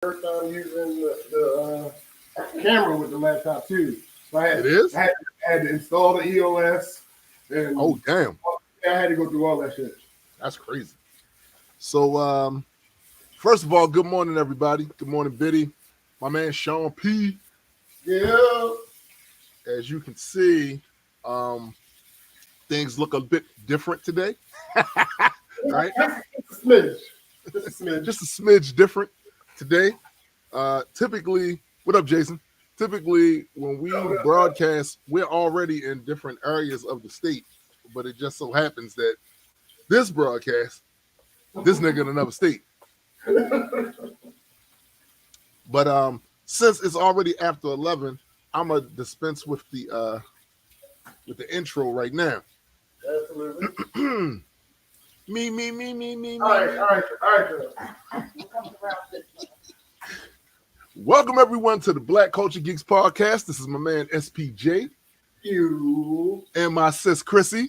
first time using the camera with the laptop too. So It is? I had to install the EOS, and Oh, damn. I had to go through all that shit. That's crazy. So, first of all, good morning, everybody. Good morning, Biddy. My man, Sean P. Yeah. As you can see, things look a bit different today. Right? Just a smidge. Just a smidge. Just a smidge different today. Typically, what up, Jason? Typically, when we broadcast, we're already in different areas of the state, but it just so happens that this broadcast, this nigga in another state. But since it's already after 11, I'm gonna dispense with the intro right now. Absolutely. Me. All right. Welcome everyone to the Black Culture Geeks podcast. This is my man SPJ. You. And my sis Chrissy.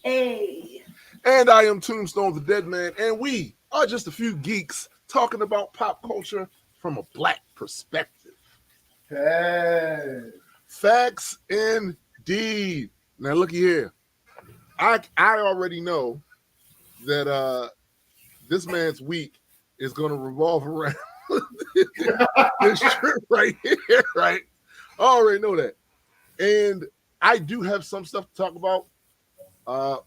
Hey. And I am Tombstone the Dead Man, and we are just a few geeks talking about pop culture from a black perspective. Hey. Facts indeed. Now looky here. I already know that this man's week is going to revolve around this trip right here, right? I already know that. And I do have some stuff to talk about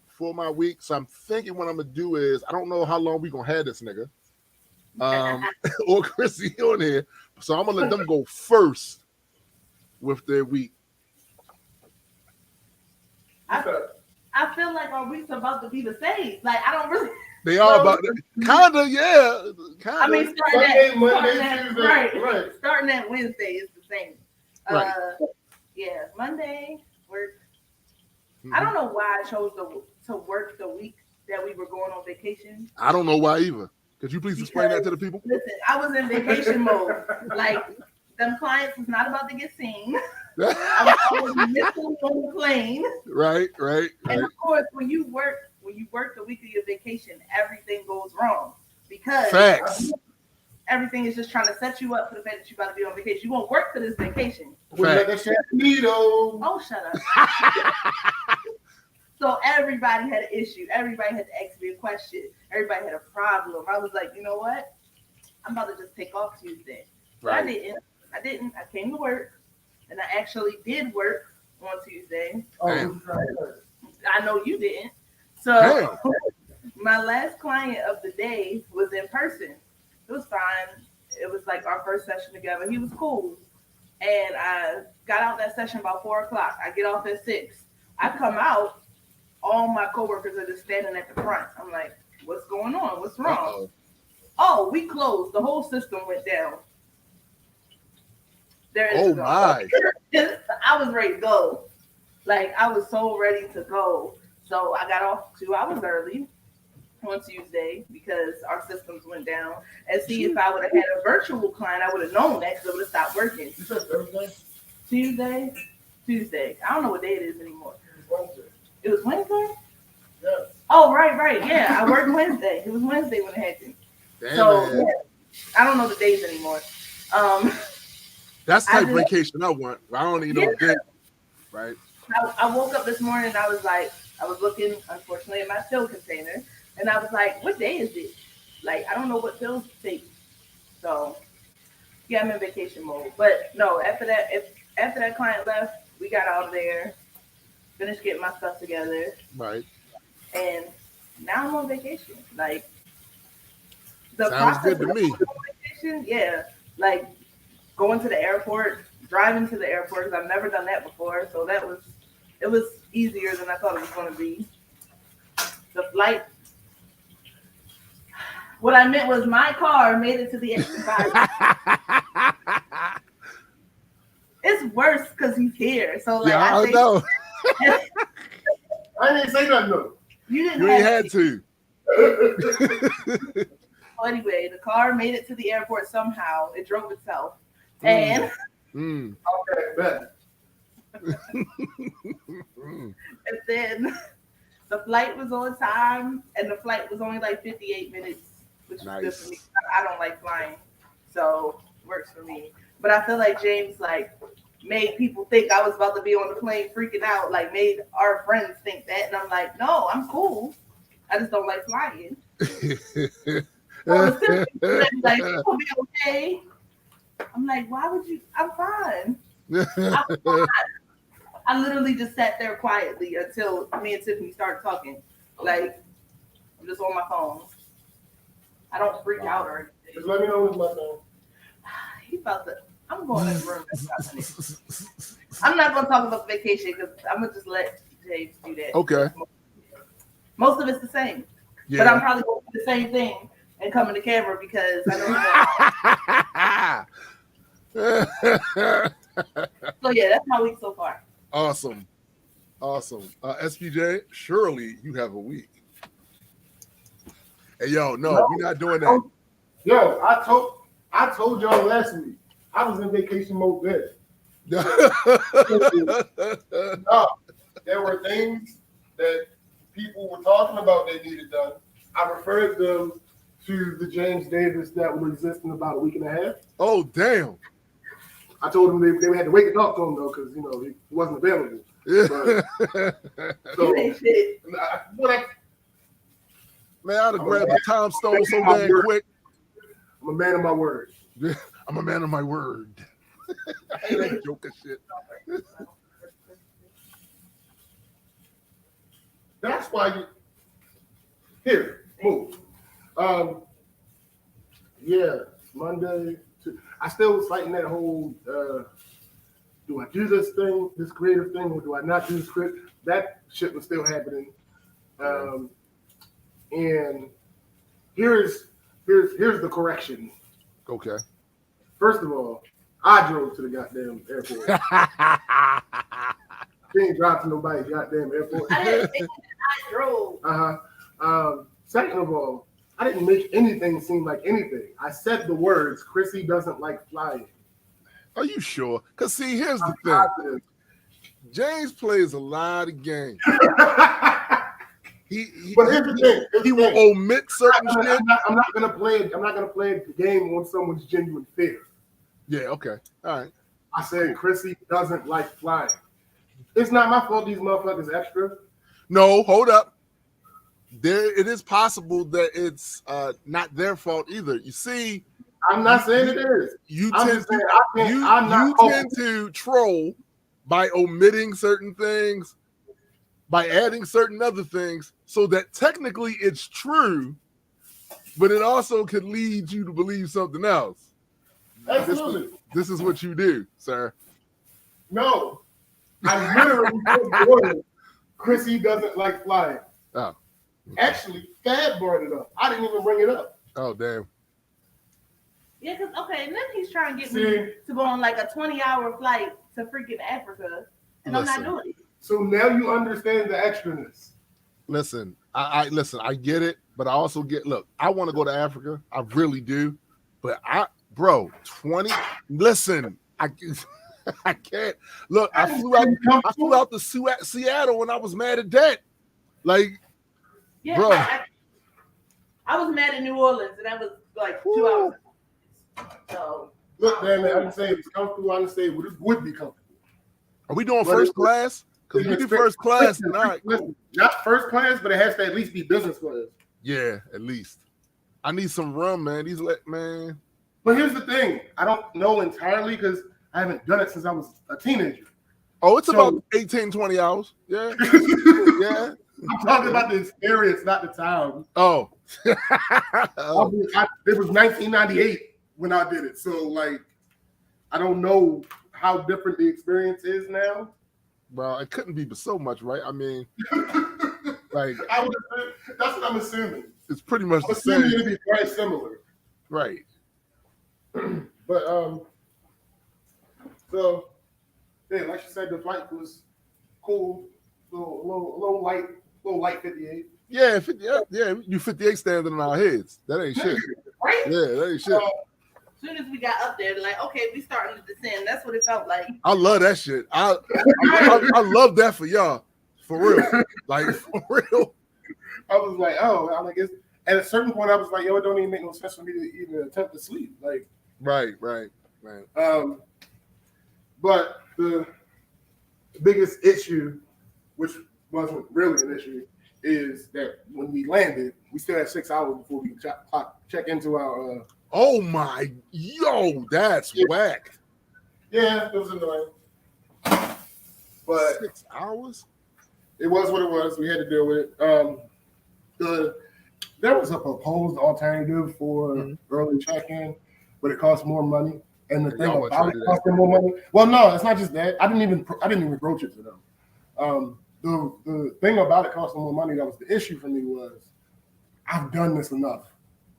for my week. So I'm thinking what I'm going to do is, I don't know how long we're going to have this nigga or Chrissy on here. So I'm going to let them go first with their week. I feel like our week's about to be the same. Like, I don't really. They are about kinda, yeah. Kinda. I mean, starting at Wednesday is the same. Right. Yeah, Monday work. Mm-hmm. I don't know why I chose to work the week that we were going on vacation. I don't know why either. Could you please explain that to the people? Listen, I was in vacation mode. Like, them clients is not about to get seen. I was mentally on the plane. Right. And of course, when you work the week of your vacation, everything goes wrong because Facts. Everything is just trying to set you up for the fact that you're about to be on vacation. You won't work for this vacation. Oh, shut up. So everybody had an issue. Everybody had to ask me a question. Everybody had a problem. I was like, you know what? I'm about to just take off Tuesday. Right. I didn't. I came to work, and I actually did work on Tuesday. I know you didn't. So my last client of the day was in person. It was fine. It was like our first session together. He was cool. And I got out that session about 4:00. I get off at 6. I come out, all my coworkers are just standing at the front. I'm like, what's going on? What's wrong? Uh-oh. Oh, we closed. The whole system went down. Oh my. I was ready to go. Like, I was so ready to go. So I got off 2 hours early on Tuesday because our systems went down. And see, if I would have had a virtual client, I would have known that because I would have stopped working. You said Thursday? Tuesday. I don't know what day it is anymore. It was Wednesday? Yes. Oh, right. Yeah, I worked Wednesday. It was Wednesday when it happened. Damn. So yeah, I don't know the days anymore. That's type vacation I want. I don't even know the day. Right. I woke up this morning and I was looking, unfortunately, at my pill container, and I was like, what day is it? Like, I don't know what pills to take. So, yeah, I'm in vacation mode. But no, after that client left, we got out of there, finished getting my stuff together. Right. And now I'm on vacation. Like, the sounds good to me. Vacation, yeah. Like, going to the airport, driving to the airport, because I've never done that before. So it was easier than I thought it was going to be. The flight, what I meant was my car made it to the exit. It's worse because he's here. So, like, yeah, I know. I didn't say nothing though. You ain't had to. Well, anyway, the car made it to the airport somehow. It drove itself. And okay, bet. And then the flight was on time, and the flight was only like 58 minutes, which is good for me. I don't like flying. So works for me. But I feel like James like made people think I was about to be on the plane freaking out, like made our friends think that. And I'm like, no, I'm cool. I just don't like flying. Like, you'll be okay. I'm like, why would you? I'm fine. I'm fine. I literally just sat there quietly until me and Tiffany started talking. Like, I'm just on my phone. I don't freak out or anything. Just let me know what's my phone. He about to. I'm going in the room. I'm not going to talk about the vacation because I'm going to just let James do that. Okay. Most of it's the same. Yeah. But I'm probably going to do the same thing and come in the camera because I know. So, yeah, that's my week so far. Awesome. SPJ, surely you have a week. Hey, yo, no, we're not doing that. Yo, I told y'all last week, I was in vacation mode then. No, there were things that people were talking about they needed done. I referred them to the James Davis that will exist in about a week and a half. Oh, damn. I told them they had to wait to talk to him, though, because, you know, he wasn't available. But, so, man, I'd have grabbed the time stone so damn quick. I'm a man of my word. I'm a man of my word. I hate that Joker shit. That's why you here move. Yeah, Monday. I still was fighting that whole. Do I do this thing, this creative thing, or do I not do this script? That shit was still happening. And here's the correction. Okay. First of all, I drove to the goddamn airport. She ain't drive to nobody's goddamn airport. I drove. Second of all, I didn't make anything seem like anything. I said the words, Chrissy doesn't like flying. Are you sure? Because, see, here's the thing. James plays a lot of games. But here's the thing. He will omit certain shit. I'm not gonna play the game on someone's genuine fear. Yeah, okay. All right. I said Chrissy doesn't like flying. It's not my fault these motherfuckers extra. No, hold up. It is possible that it's not their fault either. You see, I'm not saying it is. You tend to troll by omitting certain things, by adding certain other things, so that technically it's true, but it also could lead you to believe something else. Absolutely. This is what you do, sir. No. I literally said Chrissy doesn't like flying. Oh. Actually, Fab brought it up. I didn't even bring it up. Oh, damn. Yeah, because, okay, and then he's trying to get me to go on like a 20-hour flight to freaking Africa, and I'm not doing it. So now you understand the extraness. Listen, I get it, but I also look, I want to go to Africa. I really do. But listen, I can't. Look, I flew out to Seattle when I was mad at that. Like, yeah, bro. I was mad at New Orleans, and that was like 2 hours. So look, man, I didn't say it was comfortable. I didn't say it would be comfortable. Are we doing first class? Because we do first class, then all right, cool. Not first class, but it has to at least be business class. Yeah, at least. I need some rum, man. Man. But here's the thing. I don't know entirely because I haven't done it since I was a teenager. Oh, it's about 18, 20 hours. Yeah. Yeah. I'm talking about the experience, not the time. Oh. It was 1998 when I did it. So, like, I don't know how different the experience is now. Bro, it couldn't be so much, right? I mean, like, that's what I'm assuming. It's pretty much the same. Assuming it'd be very similar. Right. But, so, yeah, like you said, the flight was cool. Little light 58. Yeah, you 58 standing in our heads. That ain't shit. Right? Yeah, that ain't shit. As soon as we got up there, like, okay, we starting to descend. That's what it felt like. I love that shit. I love that for y'all. For real. Like, for real. I was like, oh, I'm like, at a certain point, I was like, yo, it don't even make no sense for me to even attempt to sleep. Like, Right. But the biggest issue, which wasn't really an issue, is that when we landed, we still had 6 hours before we could check into our. Oh my, yo, that's whack. Yeah, it was annoying. But 6 hours? it was what it was. We had to deal with it. There was a proposed alternative for early check-in, but it cost more money. And the thing about it costing more money. Well, no, it's not just that. I didn't even broach it to them. The thing about it costing more money that was the issue for me was I've done this enough.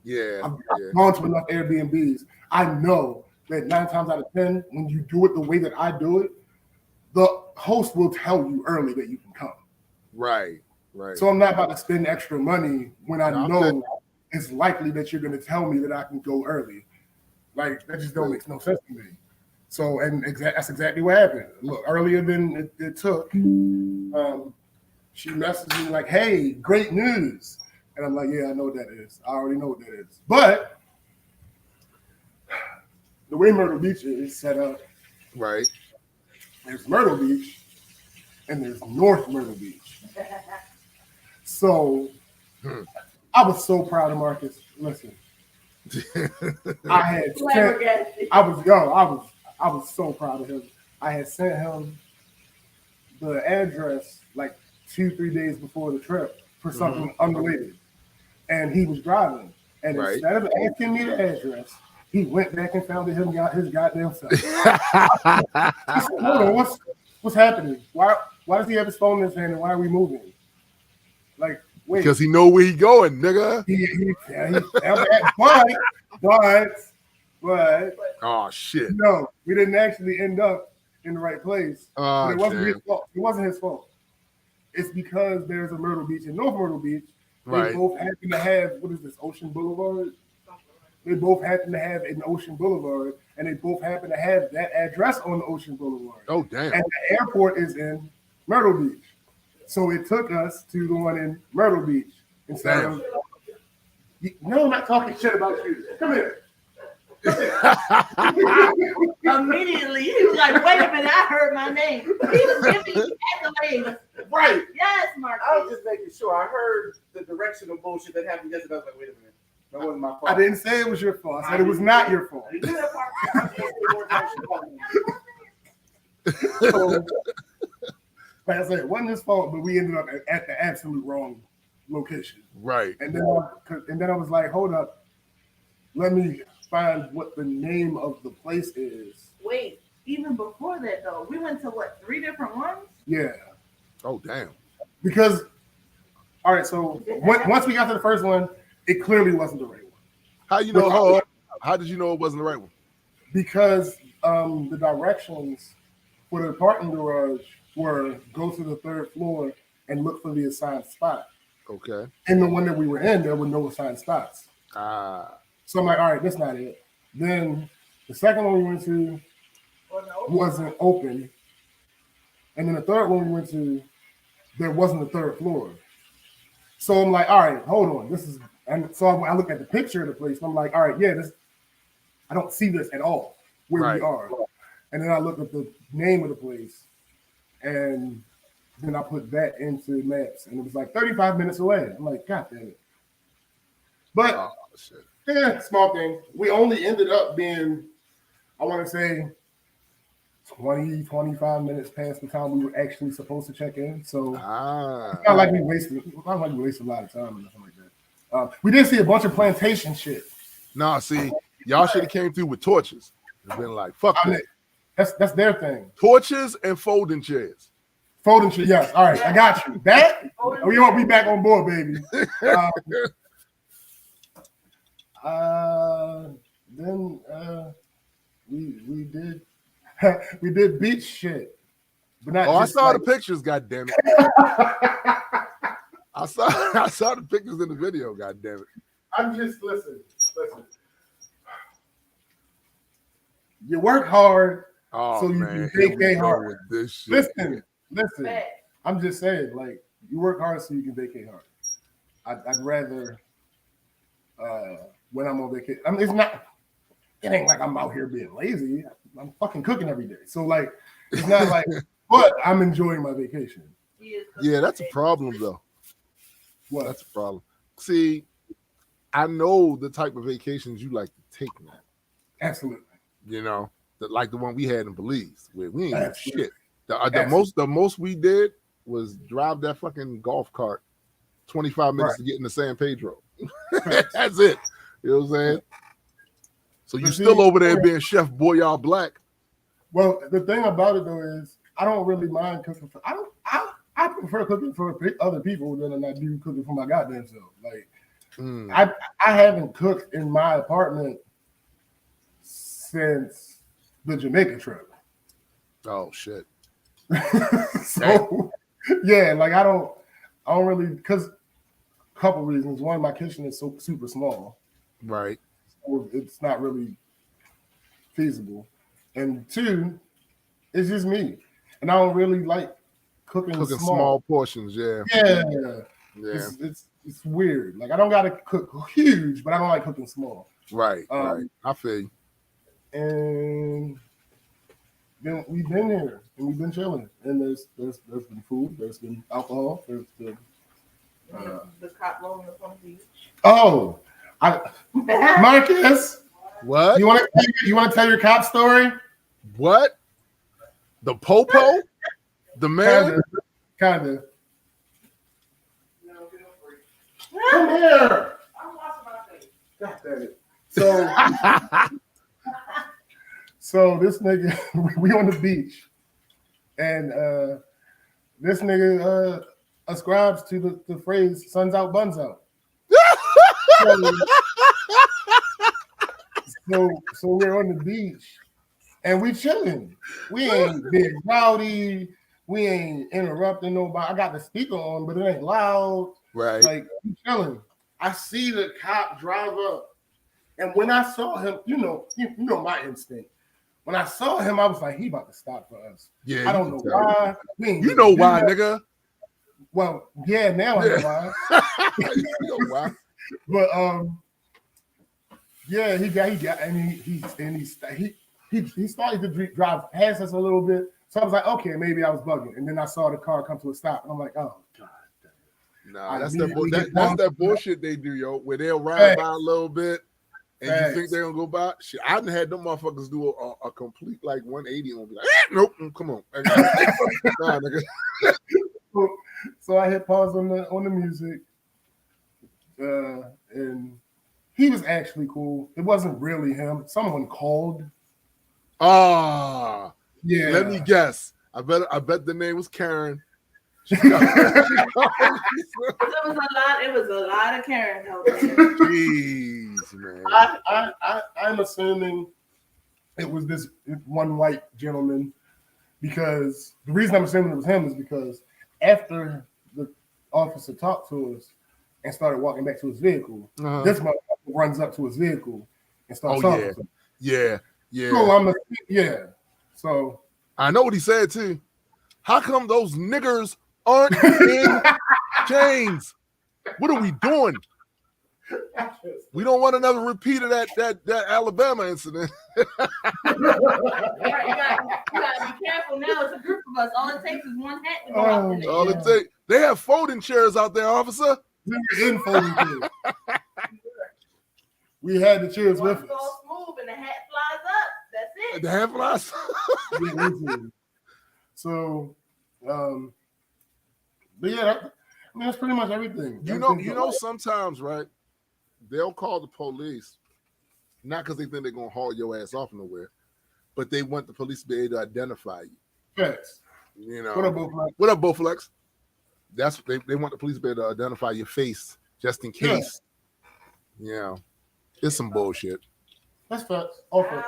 Yeah. I've gone to enough Airbnbs. I know that 9 times out of 10, when you do it the way that I do it, the host will tell you early that you can come. Right. So I'm not about to spend extra money when I know it's likely that you're going to tell me that I can go early. Like, that just don't make no sense to me. So, and that's exactly what happened. Look, earlier than it took, she messaged me like, hey, great news. And I'm like, yeah, I know what that is. I already know what that is. But the way Myrtle Beach is set up, right? There's Myrtle Beach and there's North Myrtle Beach. So I was so proud of Marcus. Listen, I was so proud of him. I had sent him the address like 2-3 days before the trip for something unrelated. And he was driving. And instead of asking me the address, he went back and found his goddamn self. I said, hold on, what's happening? Why does he have his phone in his hand and why are we moving? Like, wait. Because he know where he going, nigga. But oh shit. No, we didn't actually end up in the right place. Oh, but it wasn't his fault. It wasn't his fault. It's because there's a Myrtle Beach and North Myrtle Beach. They both happen to have, what is this, Ocean Boulevard? They both happen to have an Ocean Boulevard, and they both happen to have that address on the Ocean Boulevard. Oh, damn. And the airport is in Myrtle Beach. So it took us to the one in Myrtle Beach instead of. No, I'm not talking shit about you. Come here. Immediately, he was like, wait a minute, I heard my name. He was giving me accolades. Right. Yes, Mark. I was just making sure. I heard the directional bullshit that happened yesterday. I was like, wait a minute. That wasn't my fault. I didn't say it was your fault. I said it was not your fault. So, like I said, it wasn't his fault, but we ended up at the absolute wrong location. Right. And then I was like, hold up. Let me find what the name of the place is. Wait, even before that though, we went to what, 3 different ones? Yeah. Oh damn. Because all right, so once we got to the first one, it clearly wasn't the right one. How you know? How did you know it wasn't the right one? Because the directions for the parking garage were go to the 3rd floor and look for the assigned spot. Okay. And the one that we were in, there were no assigned spots. So I'm like, all right, that's not it. Then the second one we went to wasn't open. And then the third one we went to, there wasn't a 3rd floor. So I'm like, all right, hold on. And so I look at the picture of the place and I'm like, all right, yeah, I don't see this at all where we are. And then I looked at the name of the place and then I put that into maps and it was like 35 minutes away. I'm like, God damn it. But yeah, small thing. We only ended up being, I want to say, 20, 25 minutes past the time we were actually supposed to check in. So it's not like we wasted a lot of time or nothing like that. We did see a bunch of plantation shit. Nah, see, y'all should have came through with torches. It's been like, fuck that. That's their thing. Torches and folding chairs. Folding chairs, yes. All right, I got you. That, we won't be back on board, baby. Then we did we did beach shit, but not. I saw the pictures. God damn it! I saw the pictures in the video. God damn it! I'm just listen. You work hard, so you can vacate hard. Listen. I'm just saying, like, you work hard so you can vacate hard. I'd rather when I'm on vacation. I mean, it's not. it ain't like I'm out here being lazy. I'm fucking cooking every day. So like, it's not like, but I'm enjoying my vacation. Yeah, that's a problem though. What? That's a problem. See, I know the type of vacations you like to take now. Absolutely. You know, like the one we had in Belize, where we ain't do Absolutely. shit. The most we did was drive that fucking golf cart 25 minutes to get into San Pedro. That's it. You know what I'm saying? So you're still over there being Chef Boyard Black. Well, the thing about it though is I don't really mind cooking for I prefer cooking for other people than I do cooking for my goddamn self. Like I haven't cooked in my apartment since the Jamaica trip. Oh shit. So yeah, like I don't really, because a couple reasons. One, my kitchen is so super small. Right. So it's not really feasible. And two, it's just me. And I don't really like cooking small portions, yeah. It's weird. Like I don't gotta cook huge, but I don't like cooking small. Right. I feel you. And then we've been here and we've been chilling. And there's been food, there's been alcohol, there's been the cop blowing up on the beach. Oh, Marcus. What? You want to tell your cop story? What? The popo? The man? Kinda. Come here. I'm washing my face. God damn it. So this nigga, we on the beach, and this nigga ascribes to the phrase "suns out, buns out." So we're on the beach, and we chilling. We ain't being rowdy. We ain't interrupting nobody. I got the speaker on, but it ain't loud. Right. Like we chilling. I see the cop drive up, and when I saw him, you know my instinct. When I saw him, I was like, he about to stop for us. Yeah. I don't know why. You know why, nigga. Well, yeah, now I know why. You know why. But yeah, he started to drive past us a little bit. So I was like, okay, maybe I was bugging. And then I saw the car come to a stop, and I'm like, oh god. Nah, that's that bullshit they do, yo, where they'll ride by a little bit. And you think they're gonna go by? Shit, I done had them motherfuckers do a complete like 180 and be like, nope, come on. Nah, nigga. So I hit pause on the music, and he was actually cool. It wasn't really him. Someone called. Yeah. Let me guess. I bet the name was Karen. It was a lot of Karen out there. Jeez, man. I'm assuming it was this one white gentleman, because the reason I'm assuming it was him is because after the officer talked to us and started walking back to his vehicle, this motherfucker runs up to his vehicle and starts talking to him. Yeah. So I know what he said too. How come those niggers aren't in chains? What are we doing? We don't want another repeat of that Alabama incident. You gotta be careful now. It's a group of us. All it takes is one hat to go out there. All it takes. They have folding chairs out there, officer. We were in folding chairs. We had the chairs with us. So smooth and the hat flies up. That's it. The hat flies. So, but yeah, that's pretty much everything. You know, sometimes, right? They'll call the police, not because they think they're gonna haul your ass off nowhere, but they want the police to be able to identify you. Facts. You know. What up, Bowflex? That's what they want the police to be able to identify your face just in case. Yeah. It's some bullshit. That's facts. Okay.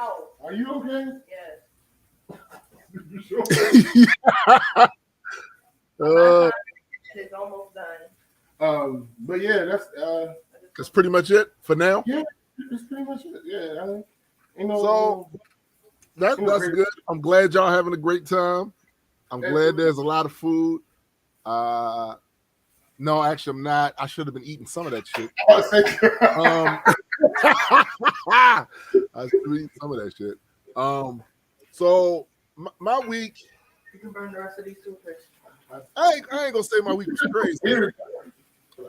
Are you okay? Yes. You sure? It's almost done. But yeah, that's pretty much it for now. Yeah, that's pretty much it. Yeah, so that's good. I'm glad y'all having a great time. I'm glad there's a lot of food. No, actually, I'm not. I should have been eating some of that shit. I was saying- I should be eating some of that shit. So my week, You can burn the rest of these toothpicks. I ain't gonna say my week was crazy,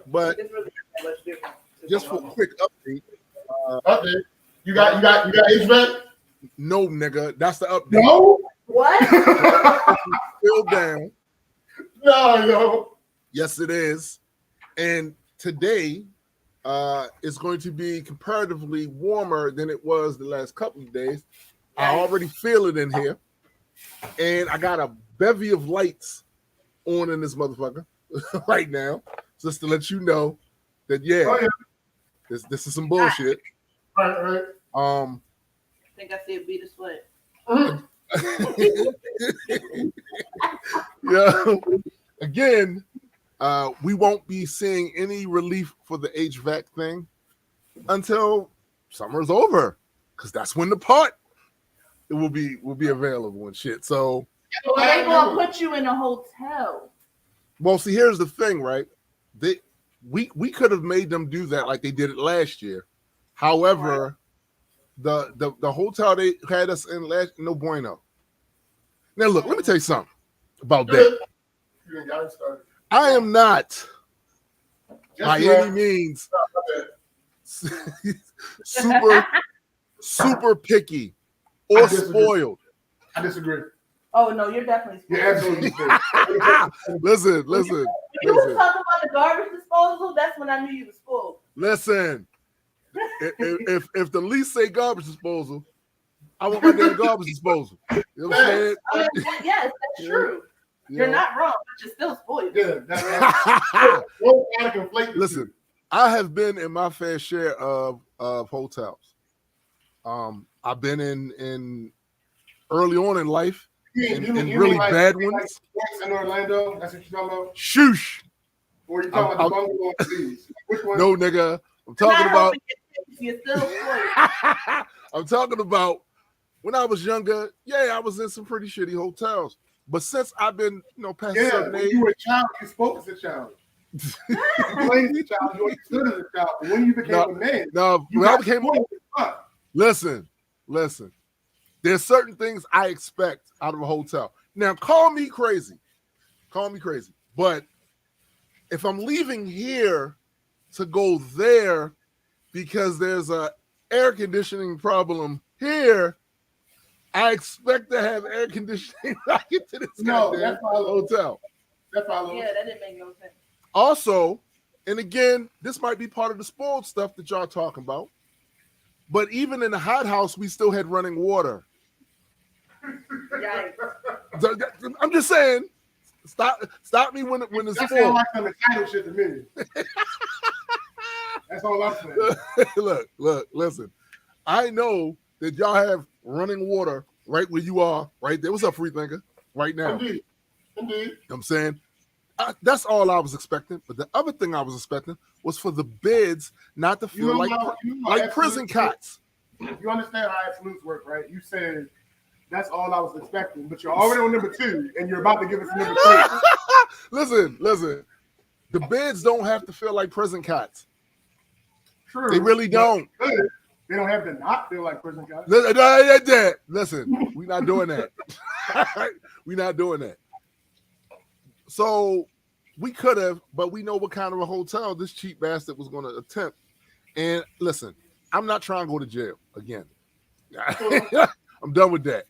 but It's really not much different. just for a quick update. Okay. You got HVAC? No, nigga, that's the update. No. What? Still down. No. Yes, it is. And today is going to be comparatively warmer than it was the last couple of days. I already feel it in here. And I got a bevy of lights on in this motherfucker right now. Just to let you know that, this is some bullshit. Right. I think I see a beat of sweat. Yeah. Again, we won't be seeing any relief for the HVAC thing until summer's over, because that's when the part will be available and shit. So Well, they gonna put you in a hotel. well, see, here's the thing, right? We could have made them do that like they did it last year. However, the hotel they had us in last, no bueno. Now look, let me tell you something about that. I am not by any means super picky or spoiled. I disagree. Oh no, you're definitely. You're absolutely Listen. When you were talking about the garbage disposal, that's when I knew you was full. Listen. If the lease say garbage disposal, I want my damn garbage disposal. You know what I'm saying? Yes, that's true. You're not wrong, but you're still spoiled. Yeah, listen, I have been in my fair share of hotels. I've been in early on in life in really bad ones. In Orlando, that's what you're talking about? Shoosh. Or you talking about the bungalow in Belize? Which one? No, nigga. I'm talking about. You're still spoiled. I'm talking about when I was younger. Yeah, I was in some pretty shitty hotels. But since I've been, past a certain when age, you were a child, you spoke as a child. You played as a child, you understood as a child. But when you became a man, when I became listen. There's certain things I expect out of a hotel. Now, call me crazy, but if I'm leaving here to go there because there's a air conditioning problem here, I expect to have air conditioning right into this goddamn hotel. Yeah, that didn't make no sense. Also, and again, this might be part of the spoiled stuff that y'all talking about, but even in the hot house, we still had running water. Yikes. I'm just saying, stop me when it's that full. sounds like some entitled shit to me. That's all I'm saying. Look, listen. I know that y'all have running water right where you are, right there. What's up, Freethinker? Right now. Indeed. You know what I'm saying? That's all I was expecting. But the other thing I was expecting was for the beds not to feel like prison cots. You understand how absolutes work, right? You said that's all I was expecting, but you're already on number 2, and you're about to give us number 3. Listen. The beds don't have to feel like prison cots. True. They really don't. They don't have to not feel like prison cots. Listen, we're not doing that. We're not doing that. So we could have, but we know what kind of a hotel this cheap bastard was going to attempt. And listen, I'm not trying to go to jail again. I'm done with that.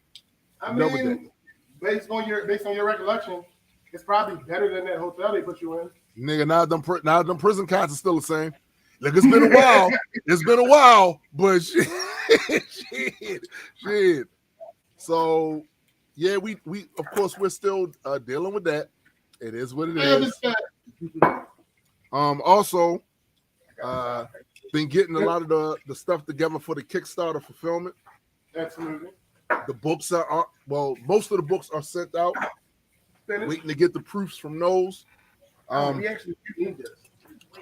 Based on your recollection, it's probably better than that hotel they put you in. Nigga, now them prison cots are still the same. Look, it's been a while. But shit. So yeah, we of course we're still dealing with that. It is what it is. Also, been getting a lot of the stuff together for the Kickstarter fulfillment. Absolutely. The books are most of the books are sent out. Waiting to get the proofs from those.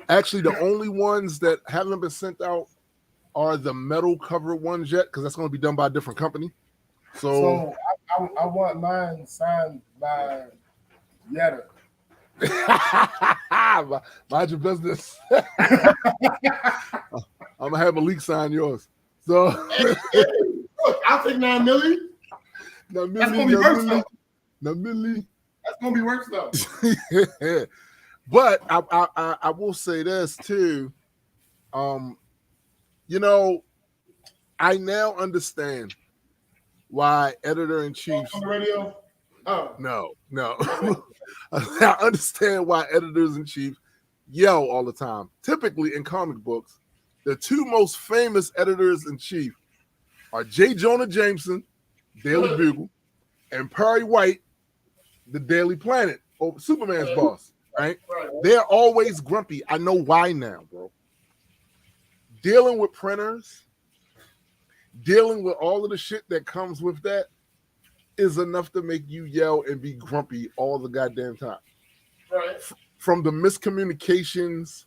Actually, the only ones that haven't been sent out are the metal cover ones yet, because that's going to be done by a different company. So I want mine signed by Yetta. Mind your business. I'm gonna have Malik sign yours. So Look, I'll take $9 million. That's gonna be worse though. That's gonna be worse though. But I will say this too. You know, I now understand why editor-in-chiefs on the radio. Oh no. I understand why editors-in-chief yell all the time. Typically in comic books, the two most famous editors-in-chief are J. Jonah Jameson, Daily Bugle, and Perry White, the Daily Planet, over Superman's boss, right? They're always grumpy. I know why now, bro. Dealing with printers, dealing with all of the shit that comes with that is enough to make you yell and be grumpy all the goddamn time. right. From the miscommunications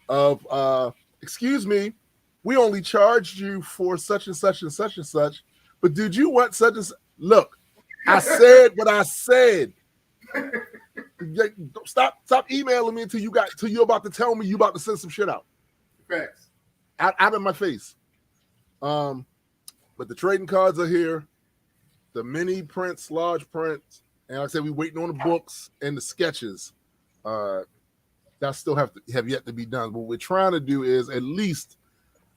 of, excuse me, we only charged you for such and such and such and such, but did you want such and such? Look, I said what I said. Stop emailing me until you're about to tell me you about to send some shit out. Facts. Out of my face. But the trading cards are here. The mini prints, large prints, and like I said, we're waiting on the books and the sketches. That still have yet to be done. What we're trying to do is at least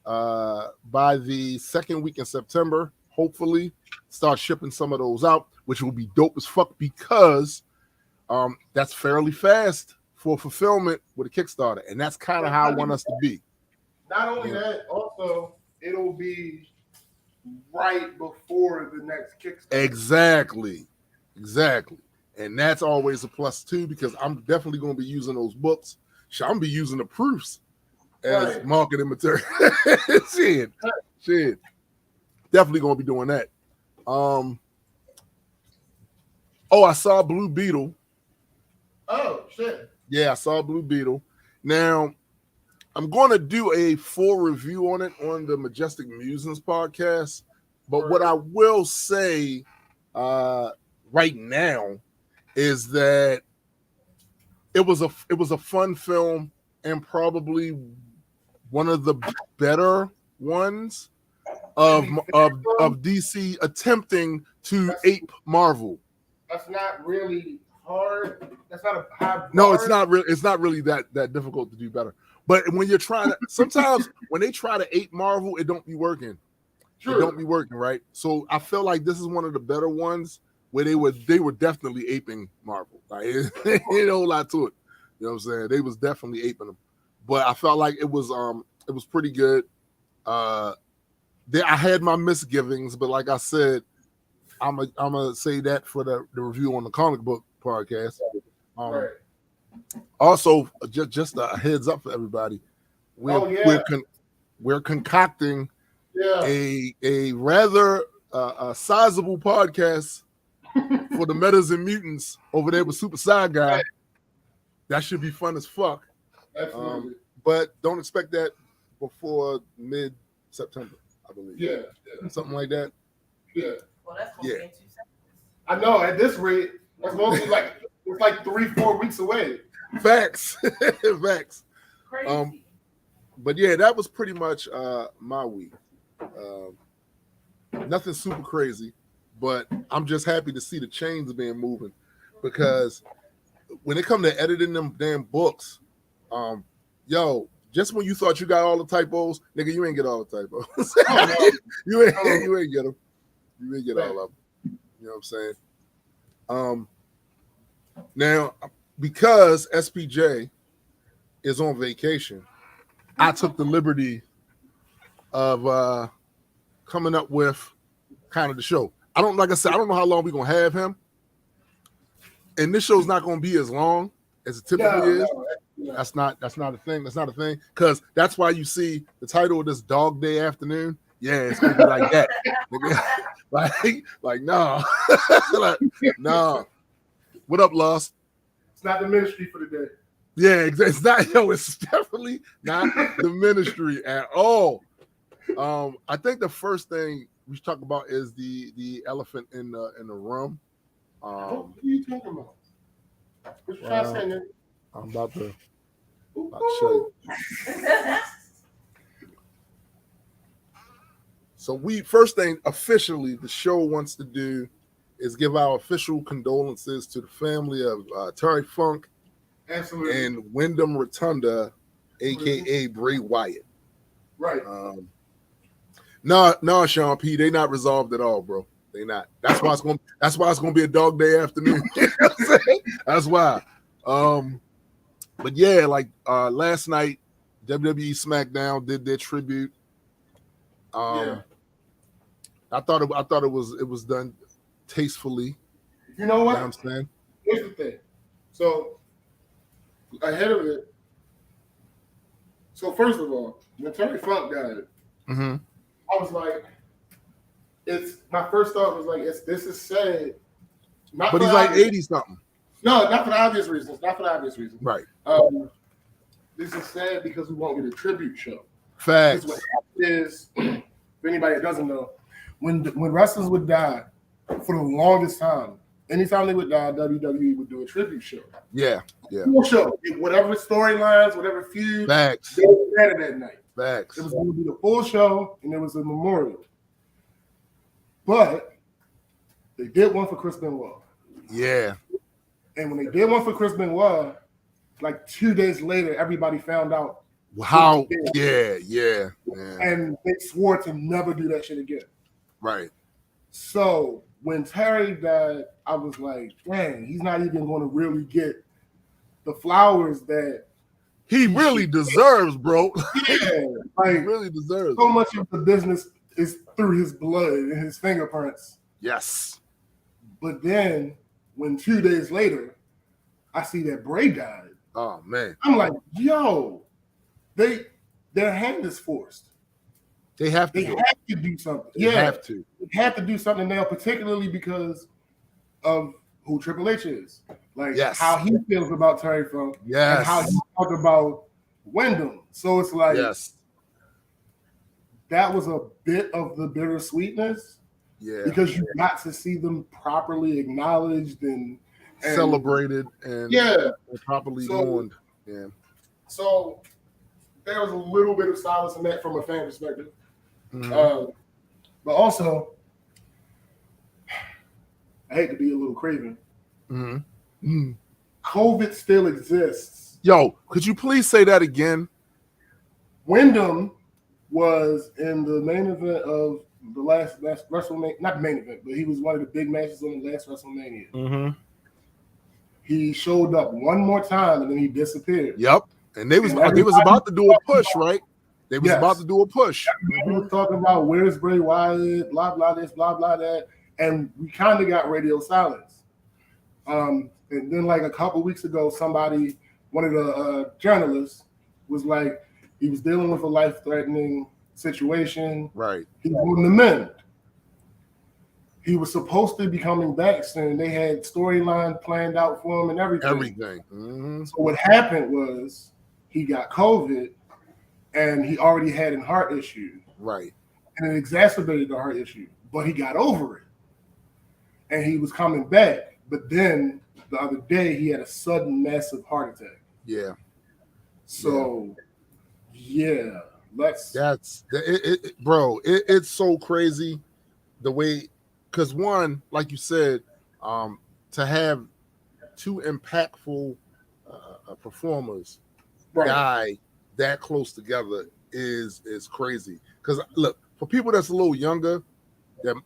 by the second week in September, hopefully, start shipping some of those out, which will be dope as fuck because that's fairly fast for fulfillment with a Kickstarter, and that's kind of how I want us to be. Not only that, also it'll be right before the next Kickstarter. Exactly. And that's always a plus too, because I'm definitely going to be using those books. I'm going to be using the proofs as marketing material. Shit. Definitely going to be doing that. I saw Blue Beetle. Oh, shit. Yeah, I saw Blue Beetle. Now, I'm going to do a full review on it on the Majestic Musings podcast. But what I will say right now is that it was a fun film and probably one of the better ones of DC attempting to ape Marvel. That's not really hard. That's not a high bar. No, it's not really that difficult to do better. But when you're trying to, sometimes when they try to ape Marvel, it don't be working. True. It don't be working, right? So I feel like this is one of the better ones where they were definitely aping Marvel. Like ain't a whole lot to it. You know what I'm saying? They was definitely aping them. But I felt like it was pretty good. I had my misgivings, but like I said, I'm gonna say that for the review on the comic book podcast. Also, just a heads up for everybody, we're concocting a rather sizable podcast for the Metas and Mutants over there with Super Side Guy. Right. That should be fun as fuck. But don't expect that before mid-September, I believe. Yeah. Something like that. Yeah. Well, that's going to be in 2 seconds. I know. At this rate, that's mostly it's like 3-4 weeks away. Facts. Crazy. But yeah, that was pretty much my week. Nothing super crazy, but I'm just happy to see the chains being moving, because when it comes to editing them damn books, just when you thought you got all the typos, nigga, you ain't get all the typos. you ain't get them. You ain't get all of them. You know what I'm saying? Now, because SPJ is on vacation, I took the liberty of coming up with kind of the show. Like I said, I don't know how long we're gonna have him. And this show's not gonna be as long as it typically is. No. That's not a thing. That's not a thing. Because that's why you see the title of this Dog Day Afternoon. Yeah, it's gonna be like that. like no. No. What up, Lost? It's not the ministry for the day. Yeah, it's not. It's definitely not the ministry at all. I think the first thing we should talk about is the elephant in the room. What are you talking about? What you trying to say, nigga? I'm about to show you. So first thing officially the show wants to do is give our official condolences to the family of Terry Funk Absolutely. and Wyndham Rotunda, aka Bray Wyatt. Right. No, Sean P. They not resolved at all, bro. They not. That's why it's gonna be a dog day afternoon. You know what I'm saying? That's why. But yeah, like last night, WWE SmackDown did their tribute. Yeah. I thought it was done tastefully. You know what? You know what I'm saying? Here's the thing. So ahead of it. So first of all, when Terry Funk died, Mm-hmm. I was like, my first thought was like, this is sad. Not But for he's the like obvious- 80 something. No, not for the obvious reasons. Right. This is sad because we won't get a tribute show. Facts. What happened is, for anybody that doesn't know, when wrestlers would die, for the longest time, anytime they would die, WWE would do a tribute show. Yeah. Full show. Whatever storylines, whatever feud, Facts. they had it that night. Facts. It was going to be the full show, and there was a memorial. But they did one for Chris Benoit. Yeah. And when they did one for Chris Benoit, like 2 days later, everybody found out. How? Yeah. And they swore to never do that shit again. Right. So when Terry died, I was like, dang, he's not even going to really get the flowers that He really deserves, bro. yeah, He like really deserves. so much of the business is through his blood and his fingerprints. Yes. But then when 2 days later, I see that Bray died. Oh man. I'm like, yo, their hand is forced. They have to. They do it. have to do something. They have to. They have to do something now, particularly because of who Triple H is. Like Yes. how he feels about Terry Funk and Yes. how he talked about Wyndham. So it's like Yes. that was a bit of the bittersweetness Yeah. because you got to see them properly acknowledged and Celebrated and yeah. properly So- mourned. Yeah. So there was a little bit of silence in that from a fan perspective. Mhm. But also, I hate to be a little craven. Mhm. Mm. COVID still exists. Yo, could you please say that again? Wyndham was in the main event of the last WrestleMania, not the main event, but he was one of the big matches on the last WrestleMania. Mm-hmm. He showed up one more time and then he disappeared. Yep. And they was about to do a push, right? They was Yes. about to do a push. We were talking about where's Bray Wyatt, blah, blah, this, blah, blah, that. And we kind of got radio silence. And then like a couple weeks ago, one of the journalists was like, he was dealing with a life-threatening situation. Right. He wouldn't amend. He was supposed to be coming back soon. They had storyline planned out for him and everything. Everything. Mm-hmm. So what happened was he got COVID and he already had a heart issue. Right. And it exacerbated the heart issue. But he got over it. And he was coming back. But then the other day he had a sudden massive heart attack. Yeah. So yeah, That's bro. It's so crazy the way, because one, like you said, to have two impactful performers right. die that close together is crazy. Because look, for people that's a little younger, that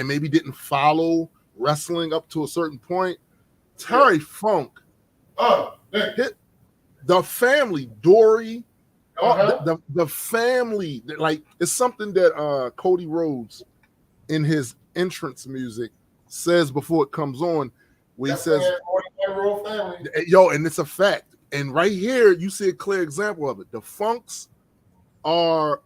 maybe didn't follow wrestling up to a certain point, Terry Funk, the family, Dory. The family, like, it's something that Cody Rhodes in his entrance music says before it comes on, where he says, yo, and it's a fact. And right here, you see a clear example of it. The Funks are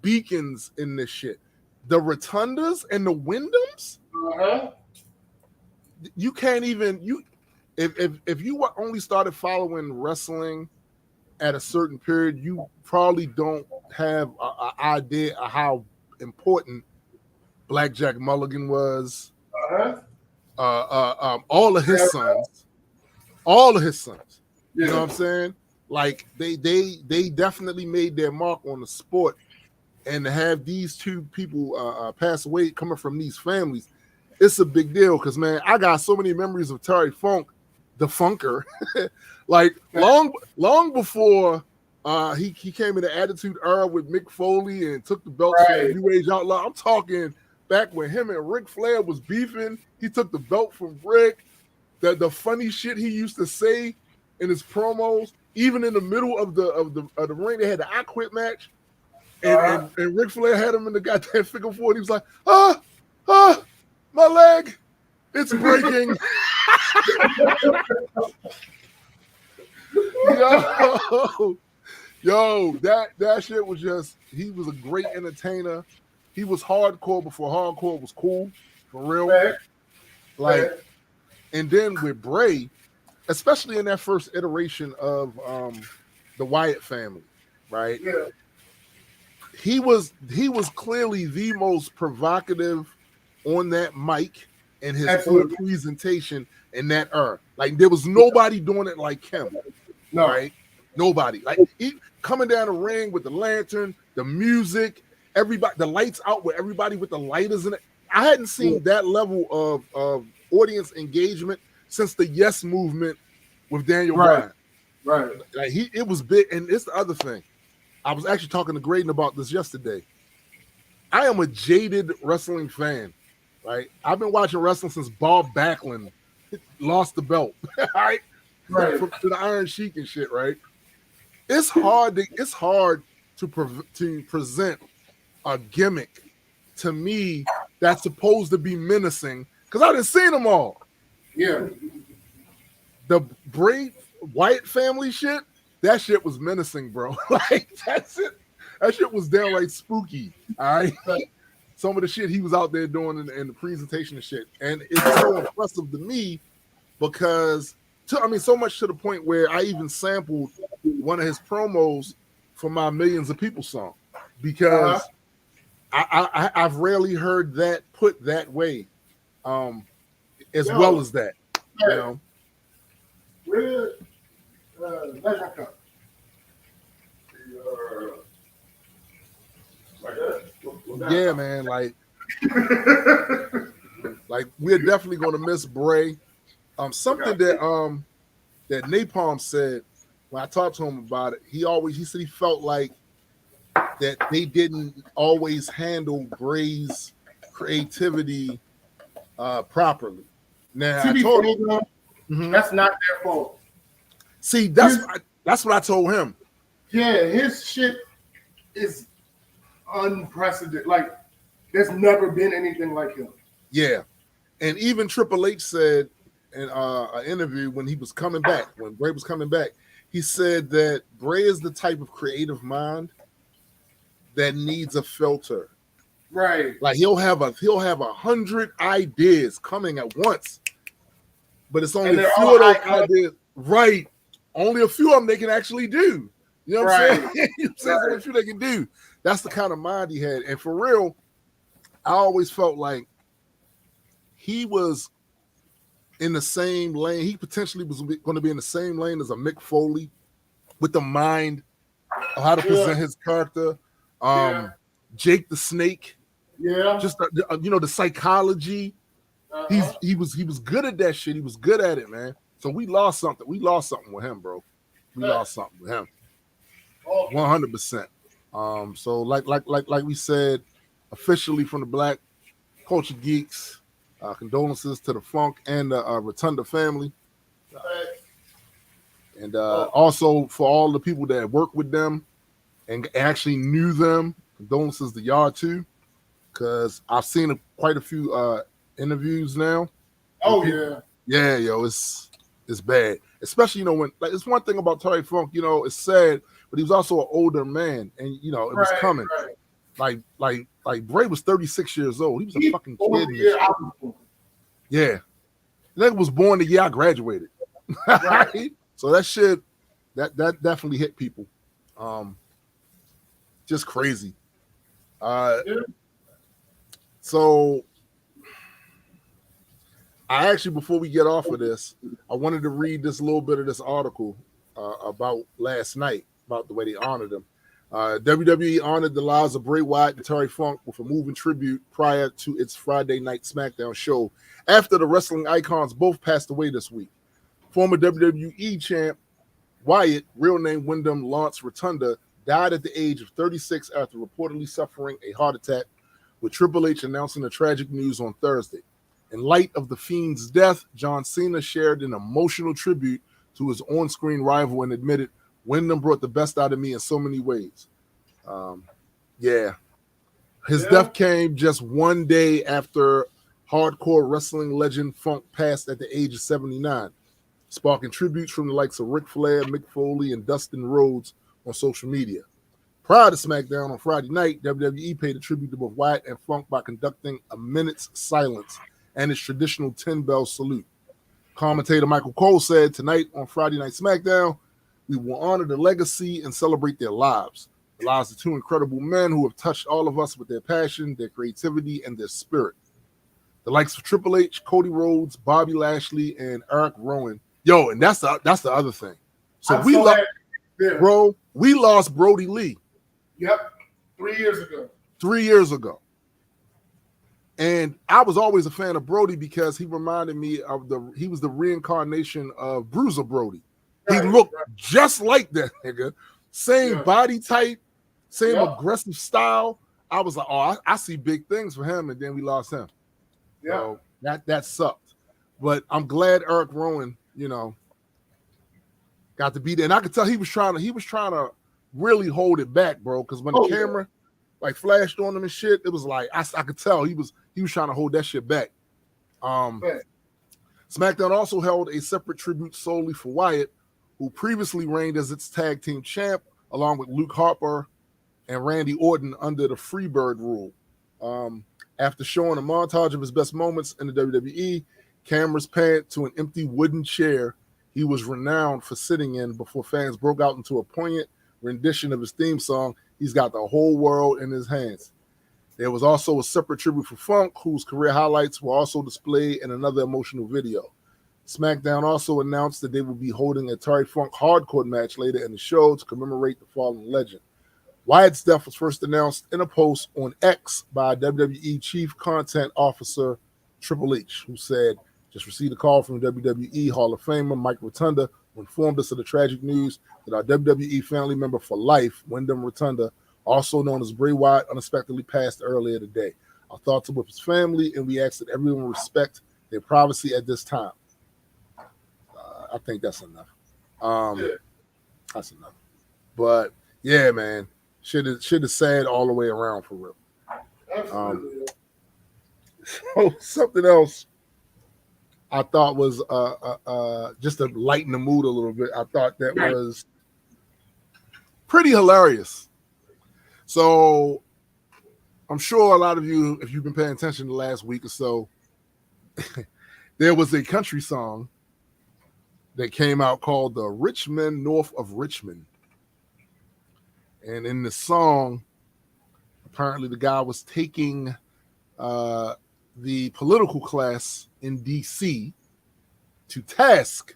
beacons in this shit. The Rotundas and the Wyndhams, you can't even, if you only started following wrestling at a certain period, you probably don't have an idea of how important Black Jack Mulligan was. All of his sons. all of his sons. Yeah. You know what I'm saying? Like they definitely made their mark on the sport, and to have these two people pass away coming from these families, it's a big deal. Because man, I got so many memories of Terry Funk, the Funker, like long before he came in the Attitude Era with Mick Foley and took the belt from New Age Outlaw. I'm talking back when him and Ric Flair was beefing. He took the belt from Rick. The funny shit he used to say in his promos, even in the middle of the ring, they had the I Quit match, and Ric Flair had him in the goddamn figure four. And he was like, my leg, it's breaking. Yo, that shit was just. He was a great entertainer. He was hardcore before hardcore was cool, for real. Like, and then with Bray, especially in that first iteration of the Wyatt family, right? Yeah. He was clearly the most provocative on that mic and his whole presentation in that era. Like there was nobody doing it like him. No. Right? Nobody. Like he coming down the ring with the lantern, the music, everybody, the lights out with everybody with the lighters in it. I hadn't seen that level of audience engagement since the Yes movement with Daniel Bryan. Right. Like it was big, and it's the other thing. I was actually talking to Graydon about this yesterday. I am a jaded wrestling fan, right? I've been watching wrestling since Bob Backlund lost the belt, right? To the Iron Sheik and shit, right? It's hard to present a gimmick to me that's supposed to be menacing because I didn't see them all. Yeah. The Bray Wyatt family shit, that shit was menacing, bro. Like that shit was downright spooky. All right. Some of the shit he was out there doing in the presentation and shit. And it's so impressive to me because so much to the point where I even sampled one of his promos for my Millions of People song because I've rarely heard that put that way well as that. You know? Where's Legend Cup? Yeah, man. Like we're definitely gonna miss Bray. Something that Napalm said when I talked to him about it, he said he felt like that they didn't always handle Bray's creativity properly. Now I told him that's not their fault. See, that's what I told him. Yeah, his shit is unprecedented. Like, there's never been anything like him. Yeah, and even Triple H said in an interview when he was coming back, when Bray was coming back, he said that Bray is the type of creative mind that needs a filter. Right. Like he'll have 100 ideas coming at once, but it's only a few of those ideas. Right. Only a few of them they can actually do. You know what I'm saying? You know only a few they can do. That's the kind of mind he had. And for real, I always felt like he was in the same lane. He potentially was going to be in the same lane as a Mick Foley with the mind of how to present his character. Jake the Snake. Yeah. Just the psychology. He was good at that shit. He was good at it, man. So we lost something. We lost something with him, bro. We lost something with him. 100%. So like we said, officially from the Black Culture Geeks, condolences to the Funk and the Rotunda family. And also for all the people that worked with them and actually knew them, condolences to y'all too, because I've seen quite a few interviews now. Oh yeah. Yeah, yo, it's bad. Especially, when it's one thing about Terry Funk, it's sad, but he was also an older man, and it was coming. Right. Like Bray was 36 years old. He was a fucking kid. Yeah. Nigga was born the year I graduated. Right. So that shit, that definitely hit people. Just crazy. So I actually, before we get off of this, I wanted to read this little bit of this article about last night, about the way they honored him. WWE honored the lives of Bray Wyatt and Terry Funk with a moving tribute prior to its Friday Night SmackDown show after the wrestling icons both passed away this week. Former WWE champ Wyatt, real name Wyndham Lance Rotunda, died at the age of 36 after reportedly suffering a heart attack, with Triple H announcing the tragic news on Thursday. In light of the Fiend's death, John Cena shared an emotional tribute to his on-screen rival and admitted, Wyndham brought the best out of me in so many ways. His death came just one day after hardcore wrestling legend Funk passed at the age of 79, sparking tributes from the likes of Ric Flair, Mick Foley, and Dustin Rhodes on social media. Prior to SmackDown on Friday night, WWE paid a tribute to both Wyatt and Funk by conducting a minute's silence and its traditional 10-bell salute. Commentator Michael Cole said, tonight on Friday Night SmackDown, we will honor the legacy and celebrate their lives. The lives of two incredible men who have touched all of us with their passion, their creativity, and their spirit. The likes of Triple H, Cody Rhodes, Bobby Lashley, and Eric Rowan. Yo, and that's the other thing. So we lost Brody Lee. Yep, 3 years ago. 3 years ago. And I was always a fan of Brody because he reminded me of he was the reincarnation of Bruiser Brody. He looked just like that nigga. Same body type, same aggressive style. I was like, oh, I see big things for him, and then we lost him. So that sucked. But I'm glad Eric Rowan, got to be there. And I could tell he was trying to really hold it back, bro. Because when the camera like flashed on him and shit, it was like I could tell he was trying to hold that shit back. SmackDown also held a separate tribute solely for Wyatt, who previously reigned as its tag team champ, along with Luke Harper and Randy Orton under the Freebird rule. After showing a montage of his best moments in the WWE, cameras panned to an empty wooden chair he was renowned for sitting in before fans broke out into a poignant rendition of his theme song, He's Got the Whole World in His Hands. There was also a separate tribute for Funk, whose career highlights were also displayed in another emotional video. SmackDown also announced that they will be holding a Terry Funk hardcore match later in the show to commemorate the fallen legend. Wyatt's death was first announced in a post on X by WWE Chief Content Officer Triple H, who said, just received a call from WWE Hall of Famer Mike Rotunda, who informed us of the tragic news that our WWE family member for life, Wyndham Rotunda, also known as Bray Wyatt, unexpectedly passed earlier today. Our thoughts are with his family, and we ask that everyone respect their privacy at this time. I think that's enough. That's enough. But yeah, man, shit is sad all the way around for real. Absolutely. So something else I thought was just to lighten the mood a little bit. I thought that was pretty hilarious. So I'm sure a lot of you, if you've been paying attention the last week or so, there was a country song that came out called The Rich Men North of Richmond. And in the song, apparently the guy was taking the political class in D.C. to task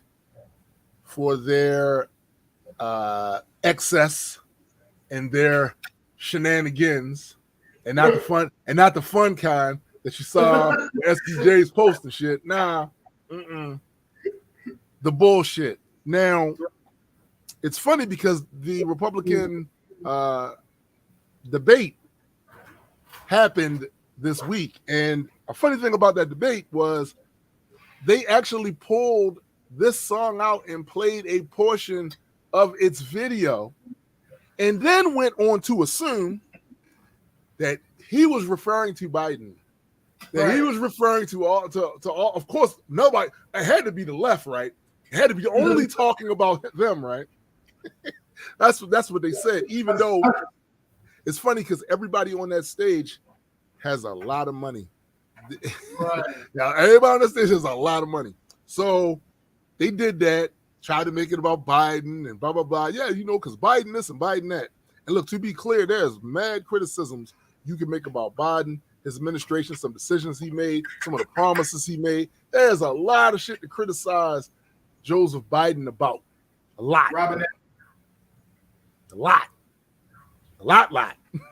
for their excess and their shenanigans, and not the fun kind that you saw SDJ's post and shit. Nah, the bullshit. Now, it's funny because the Republican debate happened this week, and a funny thing about that debate was they actually pulled this song out and played a portion of its video, and then went on to assume that he was referring to Biden, that he was referring to all. Of course, nobody. It had to be the left, right? It had to be only talking about them, right? That's what they said. Even though it's funny because everybody on that stage has a lot of money. Right. Now, everybody on the stage has a lot of money. So they did that, tried to make it about Biden and blah, blah, blah. Yeah, because Biden this and Biden that. And look, to be clear, there's mad criticisms you can make about Biden his administration, some decisions he made, some of the promises he made. There's a lot of shit to criticize Joseph Biden about. A lot. Robin, A lot.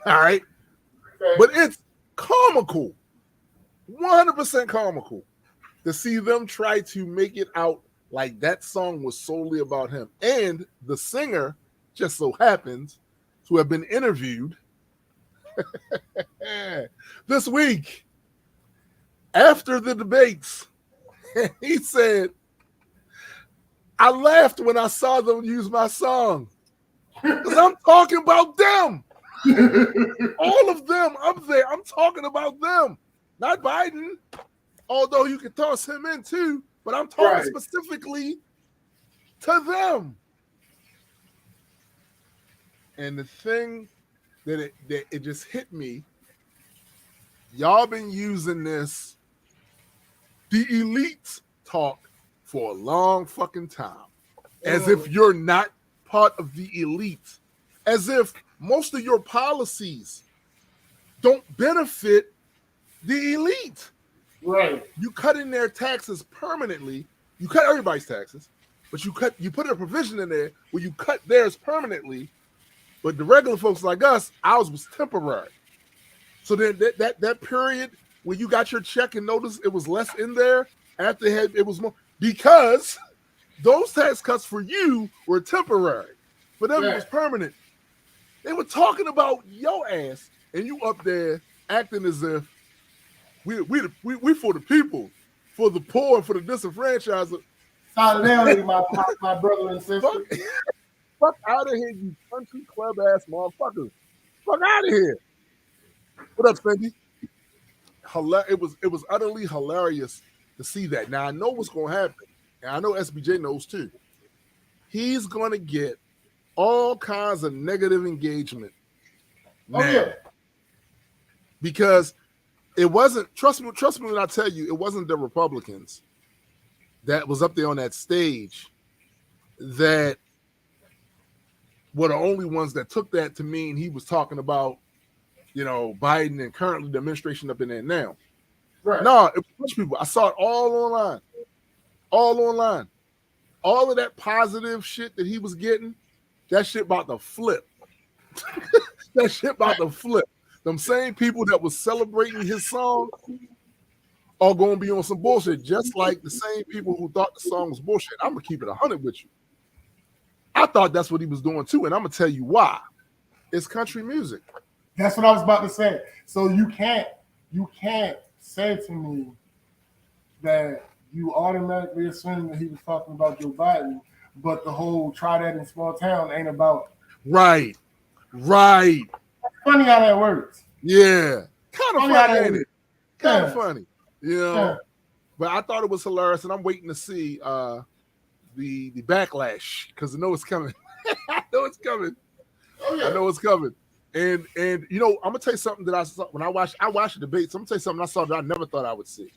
All right. okay. But it's comical, 100% comical to see them try to make it out like that song was solely about him. And the singer just so happens to have been interviewed this week after the debates. He said, I laughed when I saw them use my song because I'm talking about them. All of them up there. I'm talking about them, not Biden. Although you can toss him in too, but I'm talking specifically to them. And the thing that it just hit me, y'all been using this, the elite talk for a long fucking time, as if you're not part of the elite, as if most of your policies don't benefit the elite. Right. You cut in their taxes permanently. You cut everybody's taxes, but you put a provision in there where you cut theirs permanently. But the regular folks like us, ours was temporary. So then that period where you got your check and notice it was less in there after it was more, because those tax cuts for you were temporary. For them, it was permanent. They were talking about your ass, and you up there acting as if we for the people, for the poor, and for the disenfranchised. Solidarity, my brother and sister. Fuck out of here, you country club ass motherfuckers. Fuck out of here. What up, Spendy? It was utterly hilarious to see that. Now I know what's gonna happen, and I know SBJ knows too. He's gonna get all kinds of negative engagement now. Oh yeah. Because it wasn't, trust me when I tell you, it wasn't the Republicans that was up there on that stage that were the only ones that took that to mean he was talking about, Biden and currently the administration up in there now. Right. No, it was people. I saw it all online. All of that positive shit that he was getting, that shit about to flip. Them same people that was celebrating his song are going to be on some bullshit, just like the same people who thought the song was bullshit. I'm going to keep it 100 with you. I thought that's what he was doing too, and I'm going to tell you why. It's country music. That's what I was about to say. So you can't say to me that you automatically assume that he was talking about Joe Biden, but the whole try that in small town ain't about. Right. Funny how that works. Yeah. Kind of funny, ain't it? Kind of Yeah. funny. Yeah. But I thought it was hilarious, and I'm waiting to see the backlash because I know it's coming. I know it's coming. Oh, yeah. I know it's coming. And I'm gonna tell you something that I saw when I watched the debates. I'm gonna tell you something I saw that I never thought I would see.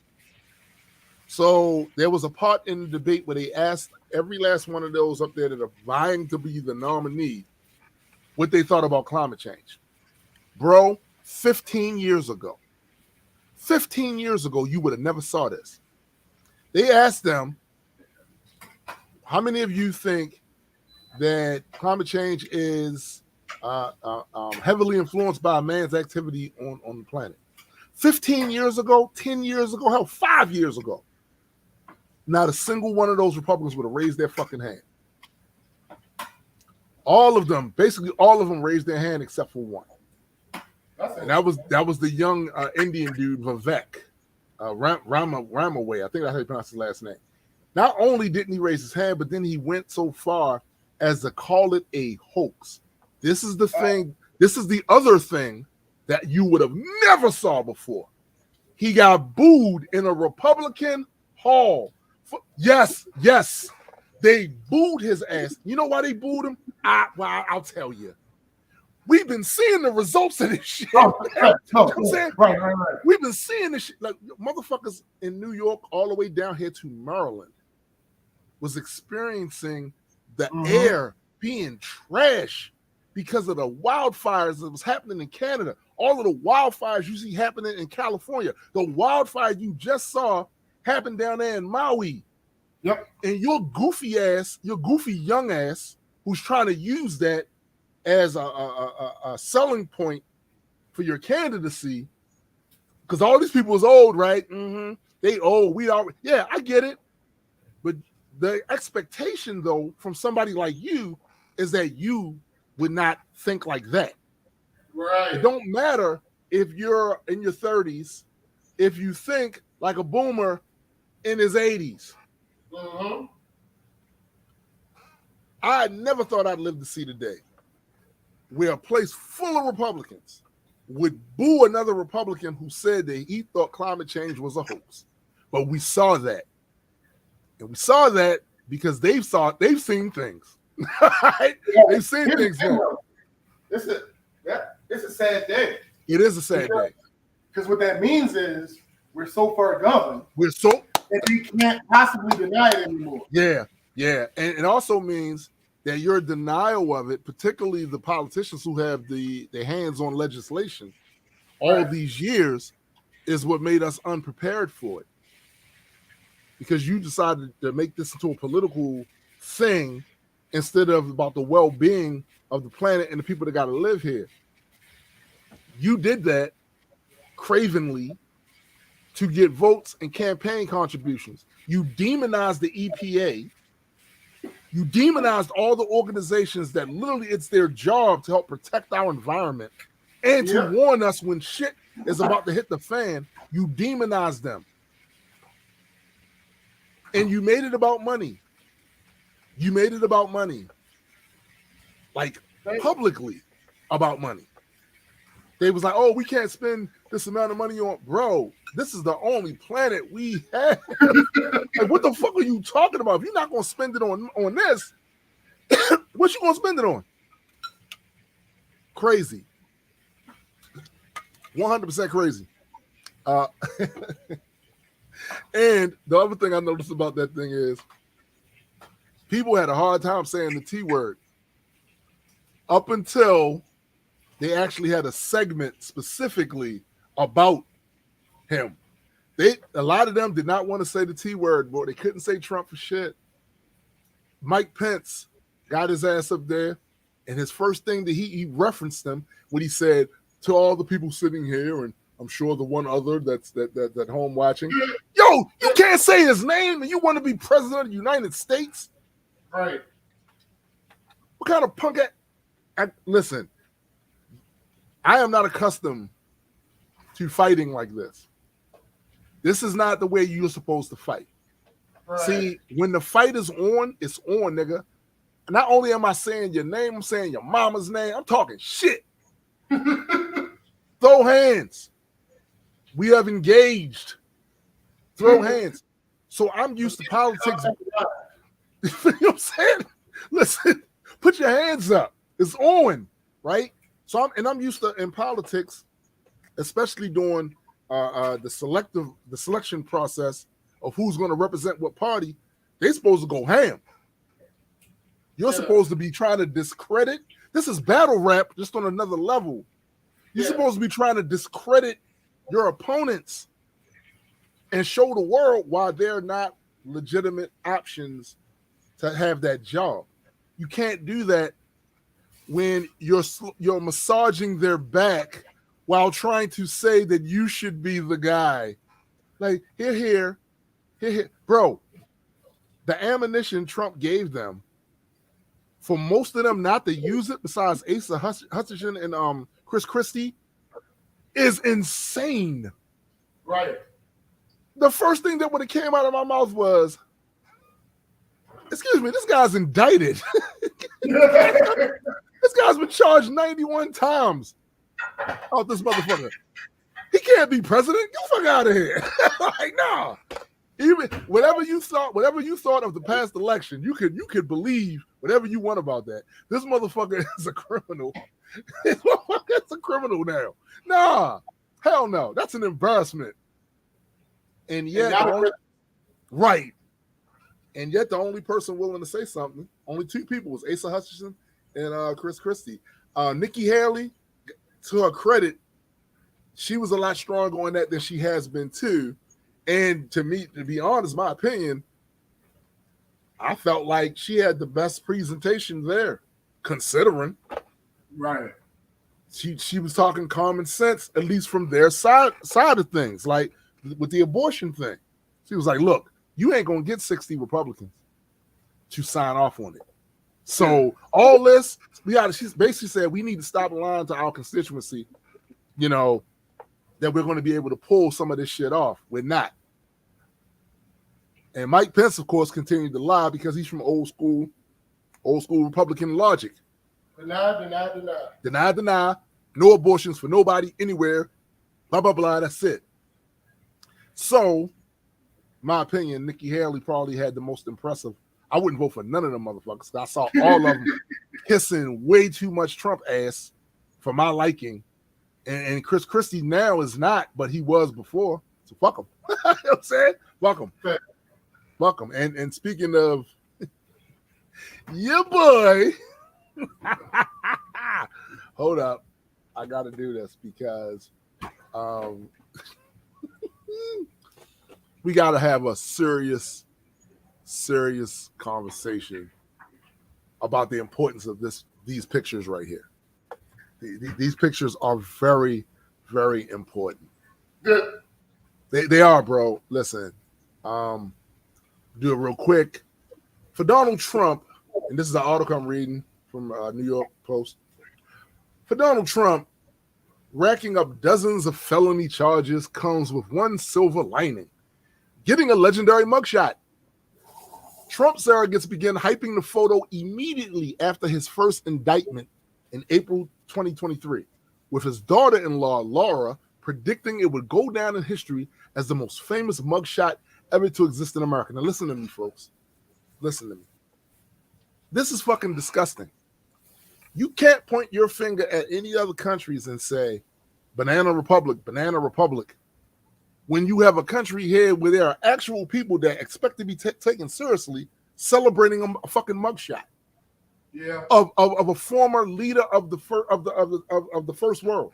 So there was a part in the debate where they asked every last one of those up there that are vying to be the nominee what they thought about climate change. Bro, 15 years ago, you would have never saw this. They asked them, how many of you think that climate change is heavily influenced by man's activity on the planet? 15 years ago, 10 years ago, hell, 5 years ago, not a single one of those Republicans would have raised their fucking hand. Basically all of them raised their hand except for one. And that was the young Indian dude, Vivek Ramaway. I think that's how you pronounce his last name. Not only didn't he raise his hand, but then he went so far as to call it a hoax. This is the thing. This is the other thing that you would have never saw before. He got booed in a Republican hall. Yes. They booed his ass. You know why they booed him? I'll tell you. We've been seeing the results of this shit. Right. We've been seeing this shit. Like motherfuckers in New York all the way down here to Maryland was experiencing the air being trash because of the wildfires that was happening in Canada. All of the wildfires you see happening in California. The wildfire you just saw happen down there in Maui. Yep. And your goofy young ass, who's trying to use that as a selling point for your candidacy, because all these people is old, right? Mm-hmm. They old. Yeah, I get it. But the expectation, though, from somebody like you is that you would not think like that. Right. It don't matter if you're in your 30s, if you think like a boomer in his 80s. Mm-hmm. I never thought I'd live to see the day where a place full of Republicans would boo another Republican who said that he thought climate change was a hoax. But we saw that. And we saw that because they've seen things. Right? Yeah. They've seen things. It's a sad day. It is a sad day. Because what that means is we're so far gone that we can't possibly deny it anymore. Yeah. And it also means that your denial of it, particularly the politicians who have their hands on legislation all these years, is what made us unprepared for it. Because you decided to make this into a political thing instead of about the well-being of the planet and the people that got to live here. You did that cravenly to get votes and campaign contributions. You demonized the EPA. You demonized all the organizations that literally it's their job to help protect our environment and to warn us when shit is about to hit the fan. You demonized them. And you made it about money. You made it about money. Like publicly about money. They was like, oh, we can't spend this amount of money on, bro, this is the only planet we have. Like, what the fuck are you talking about? If you're not going to spend it on this, what you going to spend it on? Crazy. 100% crazy. And the other thing I noticed about that thing is people had a hard time saying the T word up until they actually had a segment specifically about him. A lot of them did not want to say the T word, boy. They couldn't say Trump for shit. Mike Pence got his ass up there, and his first thing that he referenced them when he said to all the people sitting here, and I'm sure the one other that's that home watching, yo, you can't say his name and you want to be president of the United States? Right. What kind of punk listen, I am not accustomed to fighting like this. This is not the way you're supposed to fight. Right. See, when the fight is on, it's on, nigga. Not only am I saying your name, I'm saying your mama's name. I'm talking shit. Throw hands. We have engaged. Throw hands. So I'm used to politics. You know what I'm saying? Listen, put your hands up. It's on, right? So I'm used to in politics, especially during the selection process of who's going to represent what party. They're supposed to go ham. You're supposed to be trying to discredit. This is battle rap just on another level. You're supposed to be trying to discredit your opponents and show the world why they're not legitimate options to have that job. You can't do that when you're massaging their back while trying to say that you should be the guy. Like, here. Bro, the ammunition Trump gave them, for most of them not to use it, besides Asa Hutchinson and Chris Christie, is insane. Right. The first thing that would have came out of my mouth was, excuse me, this guy's indicted. This guy's been charged 91 times. Oh, this motherfucker. He can't be president. Get the fuck out of here. Like, nah. Even whatever you thought of the past election, you could believe whatever you want about that. This motherfucker is a criminal. This motherfucker is a criminal now. Nah, hell no. That's an embarrassment. And yet, right. And yet, the only person willing to say something, only two people, was Asa Hutchinson and Chris Christie. Nikki Haley, to her credit, she was a lot stronger on that than she has been too. And to me, to be honest, my opinion, I felt like she had the best presentation there, considering. Right. She was talking common sense, at least from their side of things, like with the abortion thing. She was like, look, you ain't gonna get 60 Republicans to sign off on it. So all this, she basically said we need to stop lying to our constituency, that we're going to be able to pull some of this shit off. We're not. And Mike Pence, of course, continued to lie because he's from old school Republican logic. Deny. No abortions for nobody, anywhere. Blah, blah, blah. That's it. So, my opinion, Nikki Haley probably had the most impressive. I wouldn't vote for none of them motherfuckers. I saw all of them kissing way too much Trump ass for my liking. And Chris Christie now is not, but he was before. So fuck him. You know what I'm saying? Fuck him. Fuck him. And speaking of your boy, hold up. I got to do this because we got to have a serious conversation about the importance of these pictures right here. These pictures are very, very important. They are, bro. Listen, do it real quick. For Donald Trump, and this is an article I'm reading from New York Post. For Donald Trump, racking up dozens of felony charges comes with one silver lining: getting a legendary mugshot. Trump surrogates began hyping the photo immediately after his first indictment in April 2023, with his daughter-in-law, Laura, predicting it would go down in history as the most famous mugshot ever to exist in America. Now listen to me, folks. Listen to me. This is fucking disgusting. You can't point your finger at any other countries and say, Banana Republic, when you have a country here where there are actual people that expect to be taken seriously celebrating a fucking mugshot. Yeah. Of a former leader of the first world.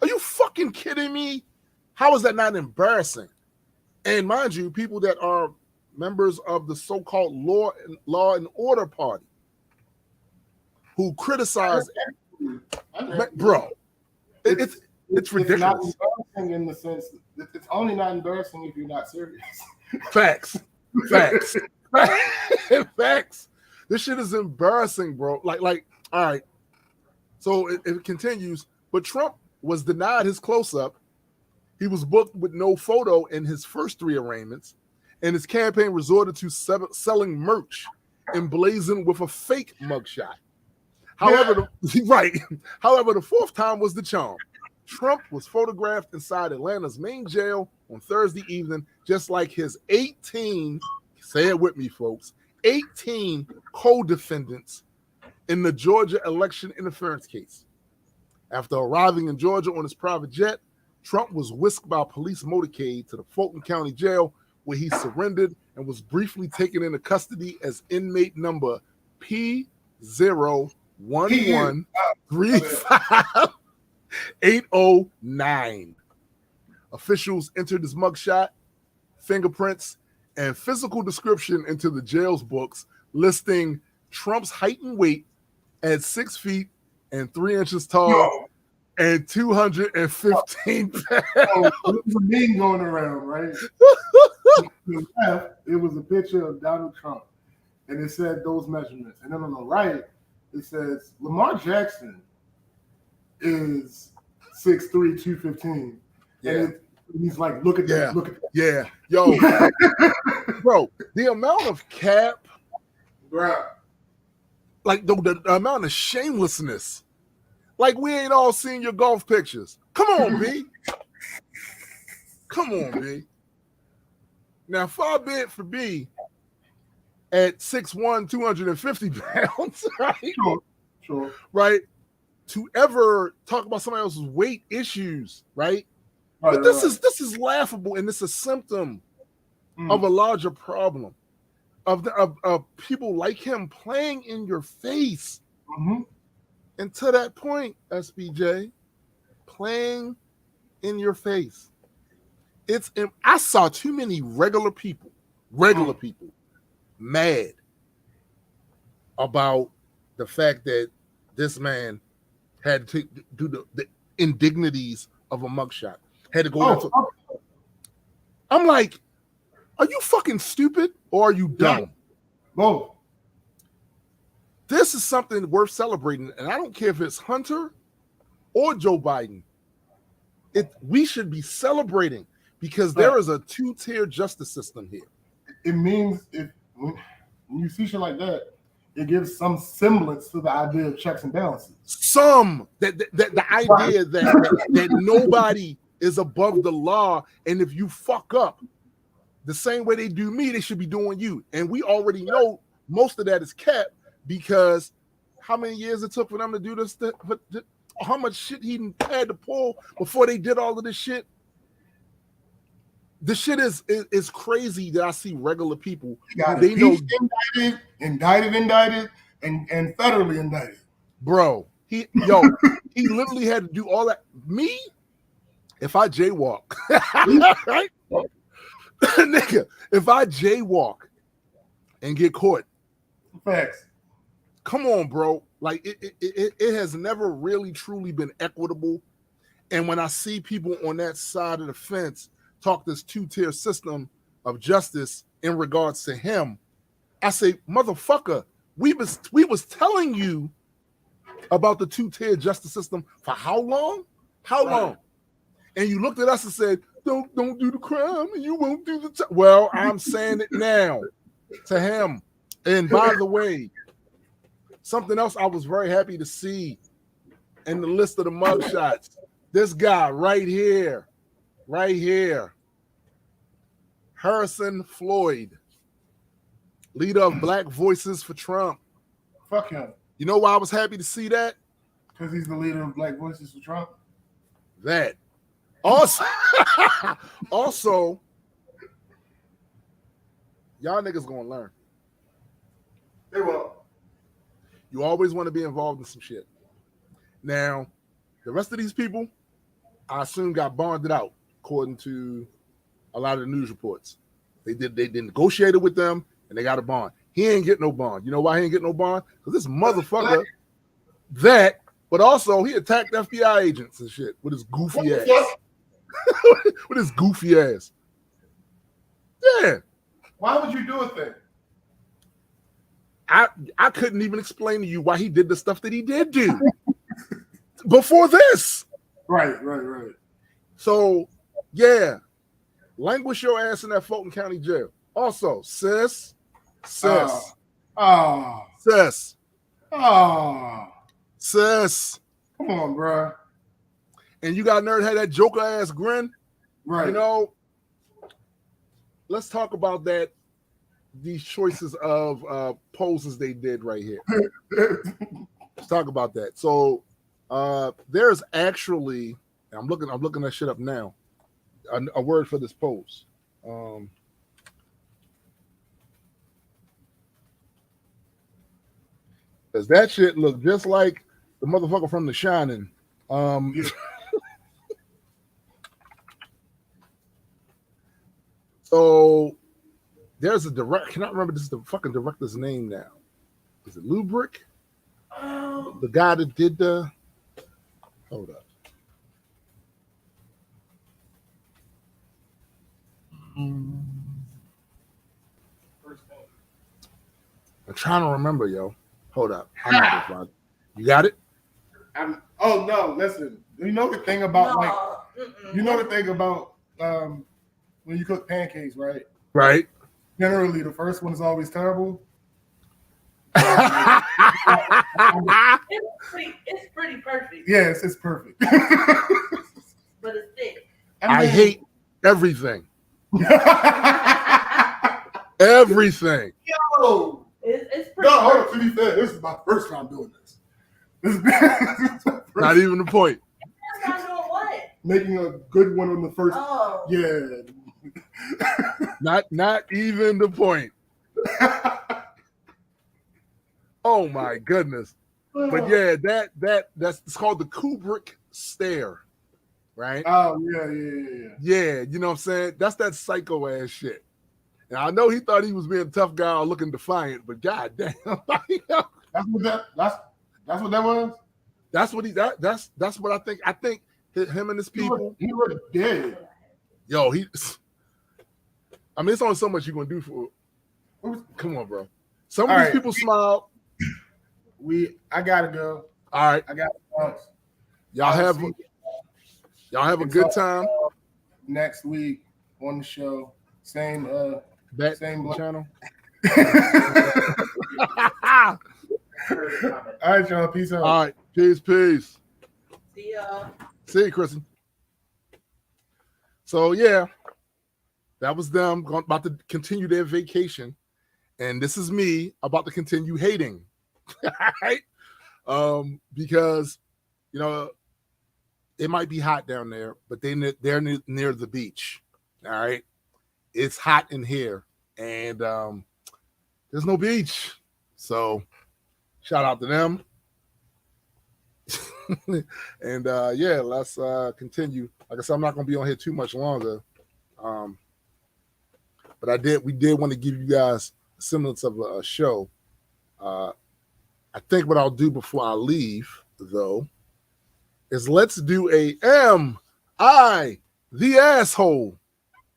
Are you fucking kidding me? How is that not embarrassing? And mind you, people that are members of the so-called law and order party who criticize, bro, it's ridiculous. It's not embarrassing in the sense that it's only not embarrassing if you're not serious. Facts. This shit is embarrassing, bro. Like, all right. So it continues, but Trump was denied his close-up. He was booked with no photo in his first 3 arraignments, and his campaign resorted to selling merch emblazoned with a fake mugshot. However, However, the 4th time was the charm. Trump was photographed inside Atlanta's main jail on Thursday evening, just like his 18, say it with me, folks, 18 co-defendants in the Georgia election interference case. After arriving in Georgia on his private jet, Trump was whisked by a police motorcade to the Fulton County Jail, where he surrendered and was briefly taken into custody as inmate number P01135809. Officials entered his mugshot, fingerprints, and physical description into the jail's books, listing Trump's height and weight at 6 feet and 3 inches tall and 215 pounds. There's a meme going around, right? To the left, it was a picture of Donald Trump, and it said those measurements. And then on the right, it says Lamar Jackson is 6'3", 215. Yeah. And he's like, look at that, look at that. Yeah. Yo, bro, the amount of cap, Bro. like the amount of shamelessness. Like, we ain't all seen your golf pictures. Come on, B. Come on, B. Now, far be it for B at 6'1", 250 pounds, right? Sure. Right? To ever talk about somebody else's weight issues, right? But this is laughable, and it's a symptom of a larger problem of people like him playing in your face. And to that point, SBJ, playing in your face. I saw too many regular people mad about the fact that this man had to do the indignities of a mugshot. Had to go. I'm like, are you fucking stupid or are you dumb? Both. This is something worth celebrating, and I don't care if it's Hunter or Joe Biden. We should be celebrating because there is a two-tier justice system here. It means when you see shit like that, it gives some semblance to the idea of checks and balances. The idea that nobody is above the law, and if you fuck up the same way they do me, they should be doing you. And we already know most of that is kept because how many years it took for them to do this? How much shit he had to pull before they did all of this shit. The shit is crazy that I see regular people. They know indicted, and federally indicted. Bro, he literally had to do all that. Me, if I jaywalk, right? Nigga, if I jaywalk and get caught, facts. Come on, bro. Like it has never really truly been equitable. And when I see people on that side of the fence talk this two-tier system of justice in regards to him, I say, motherfucker, we was telling you about the two-tier justice system for how long? How long? And you looked at us and said, don't do the crime and you won't do the time. Well, I'm saying it now to him. And by the way, something else I was very happy to see in the list of the mugshots, this guy right here, Harrison Floyd, leader of Black Voices for Trump. Fuck him. You know why I was happy to see that? Because he's the leader of Black Voices for Trump. That. Also, y'all niggas gonna learn. They will. You always want to be involved in some shit. Now, the rest of these people, I assume, got bonded out, according to a lot of the news reports. They negotiated with them and they got a bond. He ain't getting no bond. You know why he ain't getting no bond? Because this motherfucker but also he attacked FBI agents and shit with his goofy ass. With his goofy ass. Yeah. Why would you do a thing? I couldn't even explain to you why he did the stuff that he did do before this. Right. So, yeah, languish your ass in that Fulton County jail. Also, sis. Sis. Come on, bro. And you got nerd had that Joker ass grin. Right. You know, let's talk about that. These choices of poses they did right here. Let's talk about that. So there's actually, I'm looking that shit up now. A word for this pose. Does that shit look just like the motherfucker from The Shining? So there's a I cannot remember the fucking director's name now. Is it Lubrick? The guy that did the. Hold up. I'm trying to remember, yo. Hold up. You got it? Oh no! Listen, you know the thing about when you cook pancakes, right? Right. Generally, the first one is always terrible. It's pretty perfect. Yes, it's perfect. But it's thick. I hate everything. Everything. Yo! It's pretty No, hold perfect. on. To be fair, this is my first time doing this. Not even the point. That's not doing what? Making a good one on the first. Oh. Yeah. Not even the point. Oh my goodness. But yeah, that's it's called the Kubrick stare, right? Oh yeah. Yeah, you know what I'm saying? That's that psycho ass shit. And I know he thought he was being a tough guy or looking defiant, but goddamn, that's what that was. That's what I think. I think him and his people. He looked dead. Yo, I mean, it's only so much you're gonna do for. Come on, bro. Some of these people smile. I gotta go. All right. I got to Y'all have a good time. Next week on the show. Same channel. All right, y'all. Peace out. All right. Peace. See y'all. See you, Kristen. So yeah, that was them about to continue their vacation. And this is me about to continue hating. Right? Because you know it might be hot down there, but they're near the beach. All right, it's hot in here, and there's no beach. So shout out to them. And yeah, let's continue. Like I said, I'm not going to be on here too much longer. But we did want to give you guys a semblance of a show. I think what I'll do before I leave, though, is let's do a Am I the Asshole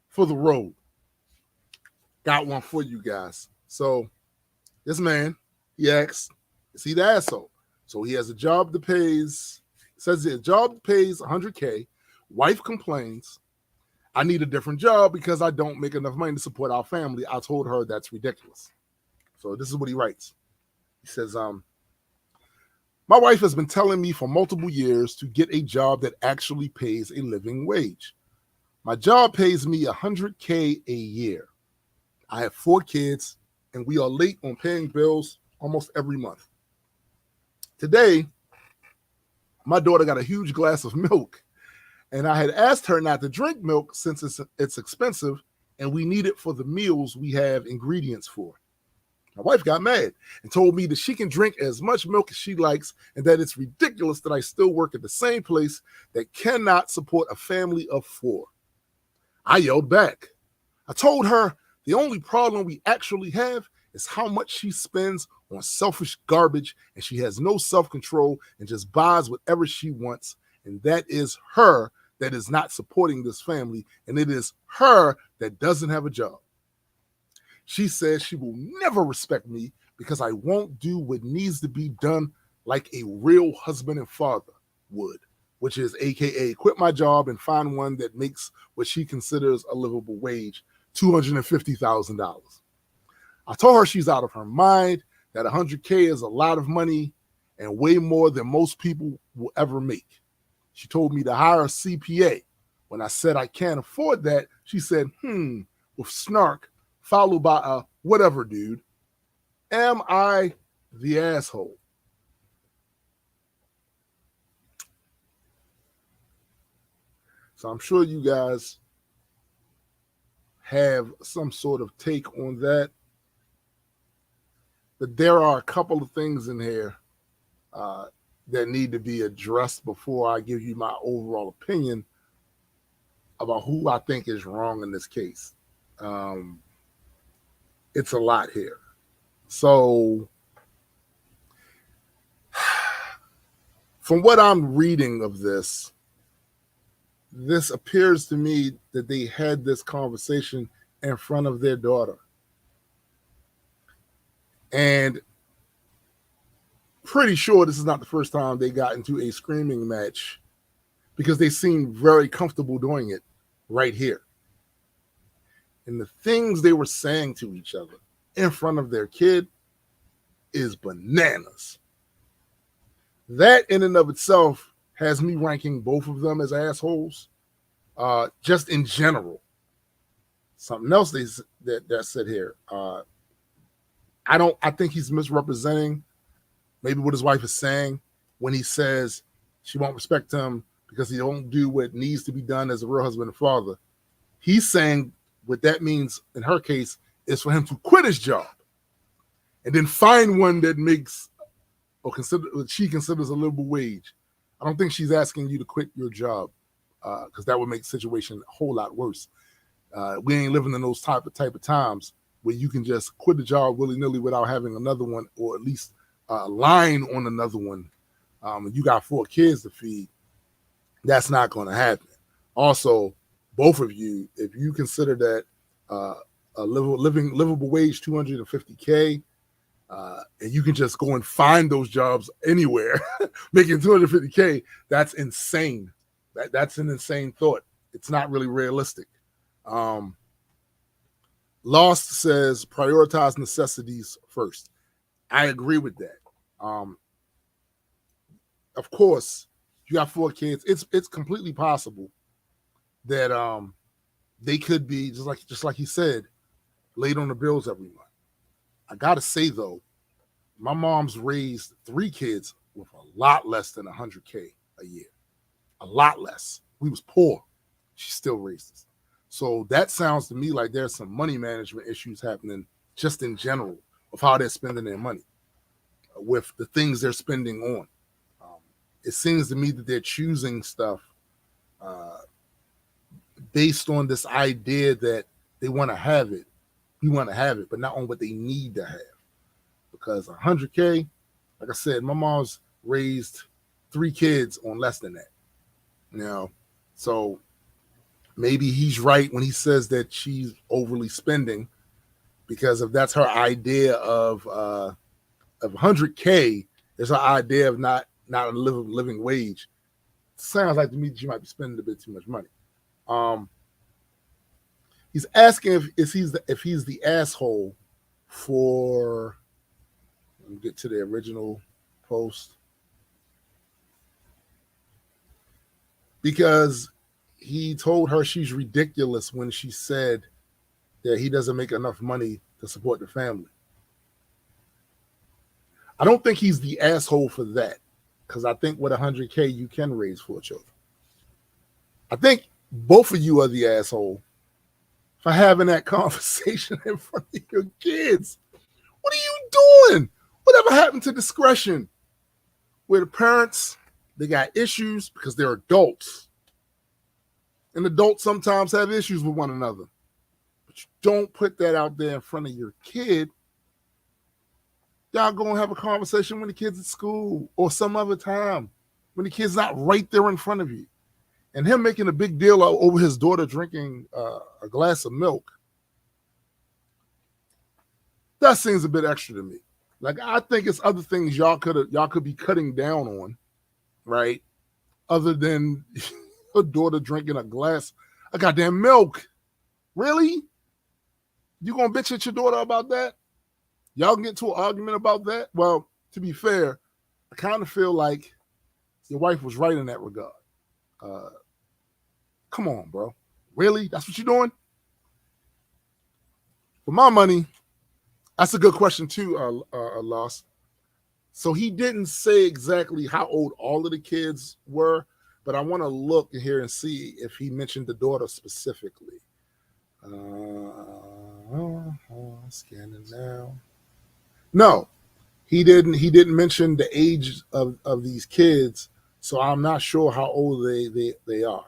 for the road. Got one for you guys. So this man, he asks, is he the asshole? So he has a job that pays, says a job that pays $100K. Wife complains, I need a different job because I don't make enough money to support our family. I told her that's ridiculous. So this is what he writes. He says, my wife has been telling me for multiple years to get a job that actually pays a living wage. My job pays me $100K a year. I have 4 kids and we are late on paying bills almost every month. Today, my daughter got a huge glass of milk, and I had asked her not to drink milk since it's expensive, and we need it for the meals we have ingredients for. My wife got mad and told me that she can drink as much milk as she likes and that it's ridiculous that I still work at the same place that cannot support a family of 4. I yelled back. I told her the only problem we actually have is how much she spends on selfish garbage, and she has no self-control and just buys whatever she wants. And that is her that is not supporting this family, and it is her that doesn't have a job. She says she will never respect me because I won't do what needs to be done like a real husband and father would, which is AKA quit my job and find one that makes what she considers a livable wage, $250,000. I told her she's out of her mind, that $100K is a lot of money and way more than most people will ever make. She told me to hire a CPA. When I said I can't afford that, she said, with snark, followed by a whatever, dude. Am I the asshole? So I'm sure you guys have some sort of take on that. But there are a couple of things in here that need to be addressed before I give you my overall opinion about who I think is wrong in this case. It's a lot here. So from what I'm reading of this appears to me that they had this conversation in front of their daughter. And pretty sure this is not the first time they got into a screaming match, because they seemed very comfortable doing it right here. And the things they were saying to each other in front of their kid is bananas. That in and of itself has me ranking both of them as assholes, just in general. Something else that said here. I think he's misrepresenting maybe what his wife is saying when he says she won't respect him because he don't do what needs to be done as a real husband and father. He's saying what that means in her case is for him to quit his job and then find one that makes or she considers a livable wage. I don't think she's asking you to quit your job because that would make the situation a whole lot worse. We ain't living in those type of times where you can just quit the job willy-nilly without having another one, or at least a line on another one. You got 4 kids to feed. That's not going to happen. Also, both of you, if you consider that a livable wage $250K, and you can just go and find those jobs anywhere, making $250K, that's insane. That's an insane thought. It's not really realistic. Lost says prioritize necessities first. I agree with that. Of course, you got 4 kids. It's completely possible that they could be just like he said, late on the bills every month. I gotta say though, my mom's raised 3 kids with a lot less than $100K a year. A lot less. We was poor. She still raised us. So that sounds to me like there's some money management issues happening just in general of how they're spending their money with the things they're spending on. It seems to me that they're choosing stuff based on this idea that they want to have it. We want to have it, but not on what they need to have. Because $100K, like I said, my mom's raised 3 kids on less than that. You know, so maybe he's right when he says that she's overly spending, because if that's her idea of 100K, is her idea of not a living wage. Sounds like to me that she might be spending a bit too much money. He's asking if he's the asshole for. Let me get to the original post, because he told her she's ridiculous when she said that he doesn't make enough money to support the family. I don't think he's the asshole for that, because I think with 100K you can raise 4 children. I think both of you are the asshole for having that conversation in front of your kids. What are you doing? Whatever happened to discretion? Where the parents, they got issues because they're adults. And adults sometimes have issues with one another. But you don't put that out there in front of your kid. Y'all go and have a conversation when the kid's at school or some other time when the kid's not right there in front of you. And him making a big deal over his daughter drinking a glass of milk, that seems a bit extra to me. Like, I think it's other things y'all could be cutting down on, right? Other than her daughter drinking a glass of goddamn milk. Really? You gonna bitch at your daughter about that? Y'all can get into an argument about that? Well, to be fair, I kind of feel like your wife was right in that regard. Come on, bro. Really? That's what you're doing? For my money, that's a good question too, Lost. So he didn't say exactly how old all of the kids were, but I want to look here and see if he mentioned the daughter specifically. Scanning now. No, he didn't mention the age of these kids, so I'm not sure how old they are.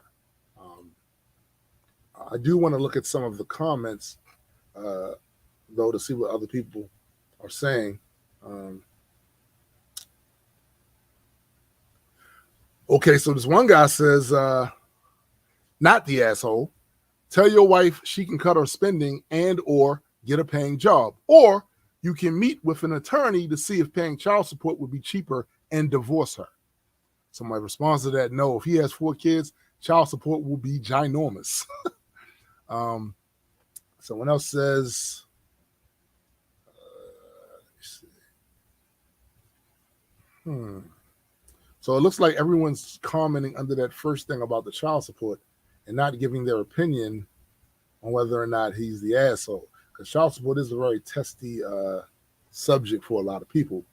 I do want to look at some of the comments, though, to see what other people are saying. Okay, so this one guy says, not the asshole, tell your wife she can cut her spending and or get a paying job, or you can meet with an attorney to see if paying child support would be cheaper and divorce her. Somebody responds to that, no, if he has 4 kids, child support will be ginormous. Someone else says, So it looks like everyone's commenting under that first thing about the child support and not giving their opinion on whether or not he's the asshole. Because child support is a very testy subject for a lot of people.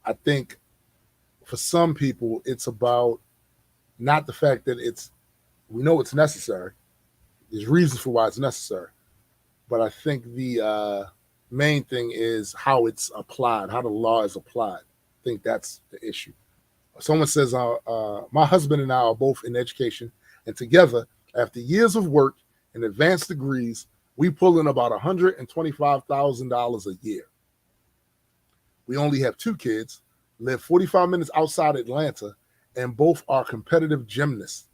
I think for some people, it's about not the fact that we know it's necessary. There's reasons for why it's necessary. But I think the main thing is how it's applied, how the law is applied. I think that's the issue. Someone says, my husband and I are both in education, and together, after years of work and advanced degrees, we pull in about $125,000 a year. We only have 2 kids, live 45 minutes outside Atlanta, and both are competitive gymnasts.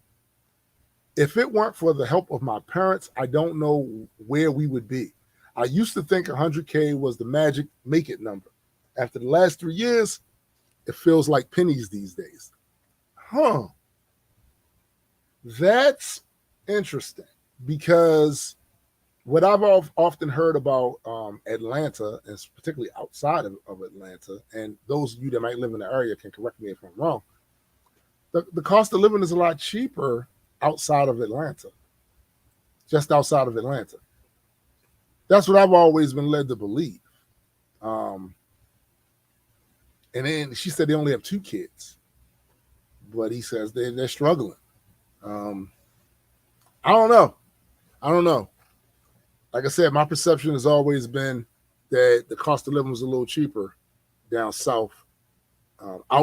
If it weren't for the help of my parents, I don't know where we would be. I used to think 100K was the magic make it number. After the last 3 years, it feels like pennies these days. Huh. That's interesting, because what I've often heard about Atlanta, and particularly outside of Atlanta, and those of you that might live in the area can correct me if I'm wrong, the cost of living is a lot cheaper outside of Atlanta, just outside of Atlanta. That's what I've always been led to believe. And then she said they only have 2 kids, but he says they're struggling. I don't know. Like I said, my perception has always been that the cost of living was a little cheaper down south,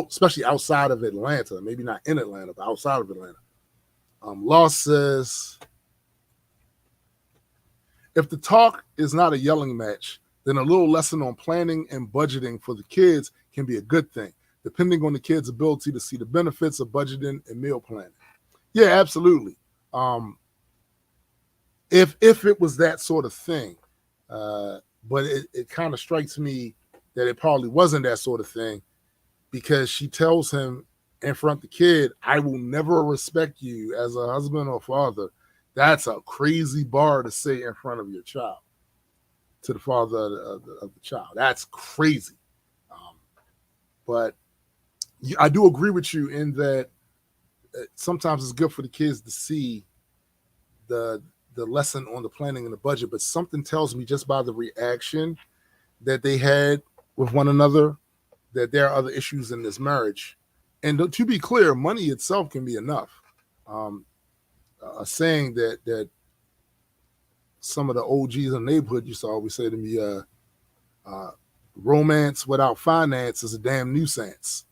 especially outside of Atlanta. Maybe not in Atlanta, but outside of Atlanta. Law says, if the talk is not a yelling match, then a little lesson on planning and budgeting for the kids can be a good thing, depending on the kids' ability to see the benefits of budgeting and meal planning. Yeah, absolutely. If it was that sort of thing, but it kind of strikes me that it probably wasn't that sort of thing, because she tells him in front of the kid, I will never respect you as a husband or father. That's a crazy bar to say in front of your child, to the father of the child. That's crazy. But I do agree with you in that sometimes it's good for the kids to see the lesson on the planning and the budget, but something tells me just by the reaction that they had with one another that there are other issues in this marriage. And to be clear, money itself can be enough. A saying that some of the OGs in the neighborhood used to always say to me, romance without finance is a damn nuisance.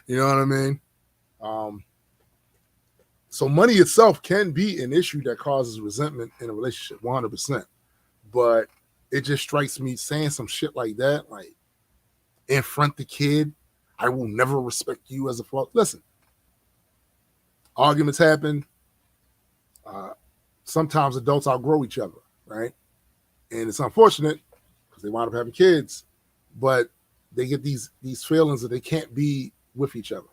You know what I mean? So money itself can be an issue that causes resentment in a relationship, 100%. But it just strikes me saying some shit like that, like in front of the kid, I will never respect you as a father. Listen, arguments happen. Sometimes adults outgrow each other, right? And it's unfortunate because they wind up having kids, but they get these feelings that they can't be with each other.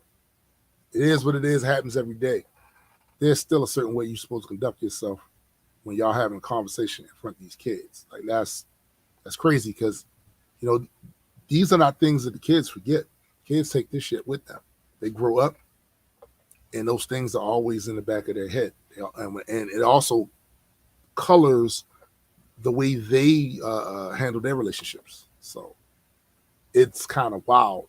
It is what it is. It happens every day. There's still a certain way you're supposed to conduct yourself when y'all having a conversation in front of these kids. Like that's crazy, because these are not things that the kids forget. Kids take this shit with them. They grow up, and those things are always in the back of their head. And it also colors the way they handle their relationships. So it's kind of wild.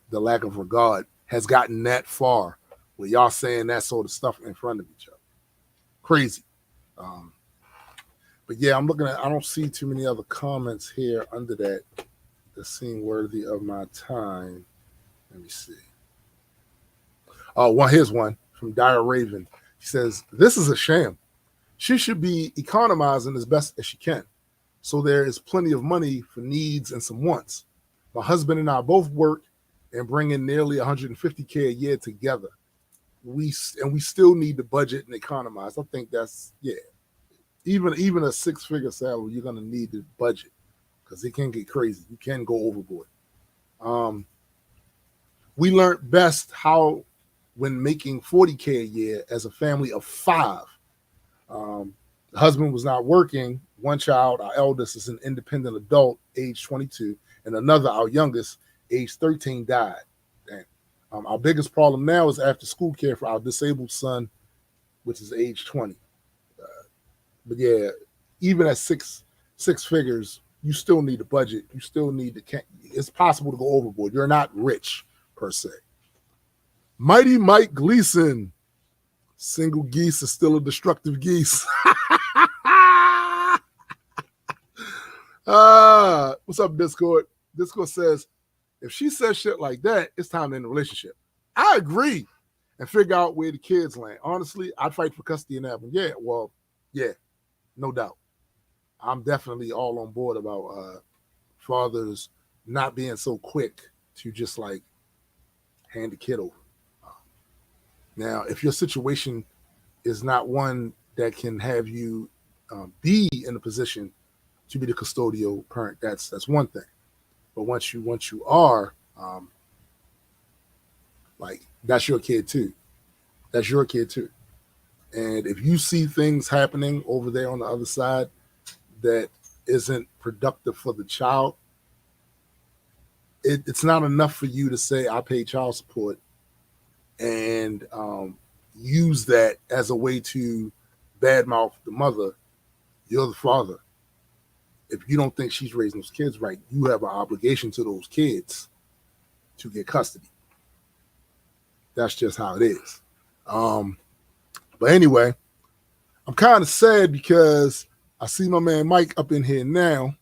The lack of regard has gotten that far where y'all saying that sort of stuff in front of each other. Crazy. But yeah, I'm looking at, I don't see too many other comments here under that seem worthy of my time. Let me see. Oh, here's one from Dire Raven. He says, this is a sham. She should be economizing as best as she can, so there is plenty of money for needs and some wants. My husband and I both work and bring in nearly $150K a year together. We still need to budget and economize. I think that's, yeah. Even a 6-figure salary, you're gonna need to budget because it can get crazy. You can go overboard. We learned best how when making $40K a year as a family of 5. The husband was not working. One child, our eldest, is an independent adult, age 22, and another, our youngest, age 13, died. Our biggest problem now is after school care for our disabled son, which is age 20. But yeah, even at six figures, you still need a budget. You still need to. It's possible to go overboard. You're not rich per se. Mighty Mike Gleason, single geese is still a destructive geese. What's up, Discord? Discord says, if she says shit like that, it's time to end the relationship. I agree. And figure out where the kids land. Honestly, I'd fight for custody in that one. Yeah, no doubt. I'm definitely all on board about fathers not being so quick to just like hand the kid over. Now, if your situation is not one that can have you be in a position to be the custodial parent, that's one thing. But once you are, like, that's your kid too. That's your kid too. And if you see things happening over there on the other side that isn't productive for the child, it's not enough for you to say, I pay child support and use that as a way to badmouth the mother. You're the father. If you don't think she's raising those kids right, you have an obligation to those kids to get custody. That's just how it is. But anyway, I'm kind of sad because I see my man Mike up in here now,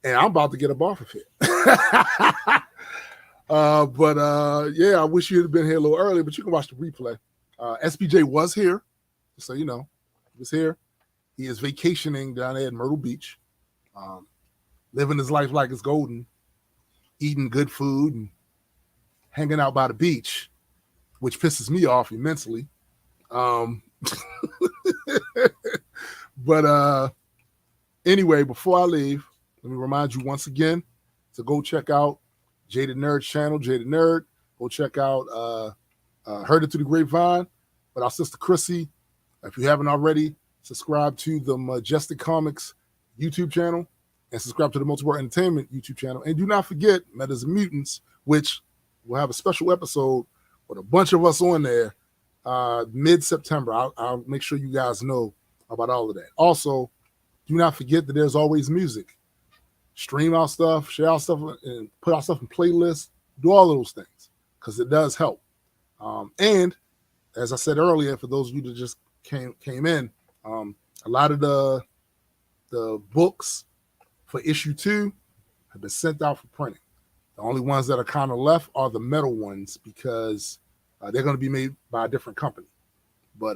and I'm about to get up off of here. Yeah, I wish you'd have been here a little earlier, but you can watch the replay. SPJ was here, so you know, he was here. He is vacationing down there at Myrtle Beach, living his life like it's golden, eating good food and hanging out by the beach, which pisses me off immensely. But anyway, before I leave, let me remind you once again to go check out Jaded Nerd's channel, Jaded Nerd. Go check out Heard It Through the Grapevine with our sister Chrissy. If you haven't already, subscribe to the Majestic Comics YouTube channel and subscribe to the Multiple Entertainment YouTube channel. And do not forget Metas and Mutants, which will have a special episode with a bunch of us on there mid-September. I'll make sure you guys know about all of that. Also, do not forget that there's always music. Stream our stuff, share our stuff, and put our stuff in playlists. Do all of those things because it does help. And as I said earlier, for those of you that just came in, a lot of the books for issue 2 have been sent out for printing. The only ones that are kind of left are the metal ones because they're going to be made by a different company. But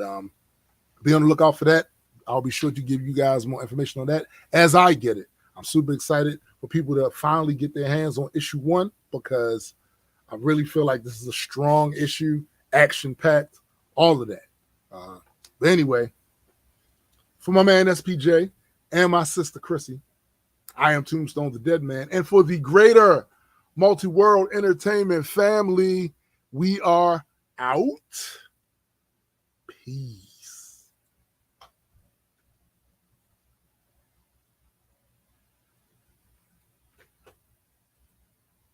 be on the lookout for that. I'll be sure to give you guys more information on that as I get it. I'm super excited for people to finally get their hands on issue 1 because I really feel like this is a strong issue, action-packed, all of that. But anyway, for my man SPJ and my sister Chrissy, I am Tombstone the Dead Man. And for the greater Multi-World Entertainment family, we are out. Peace.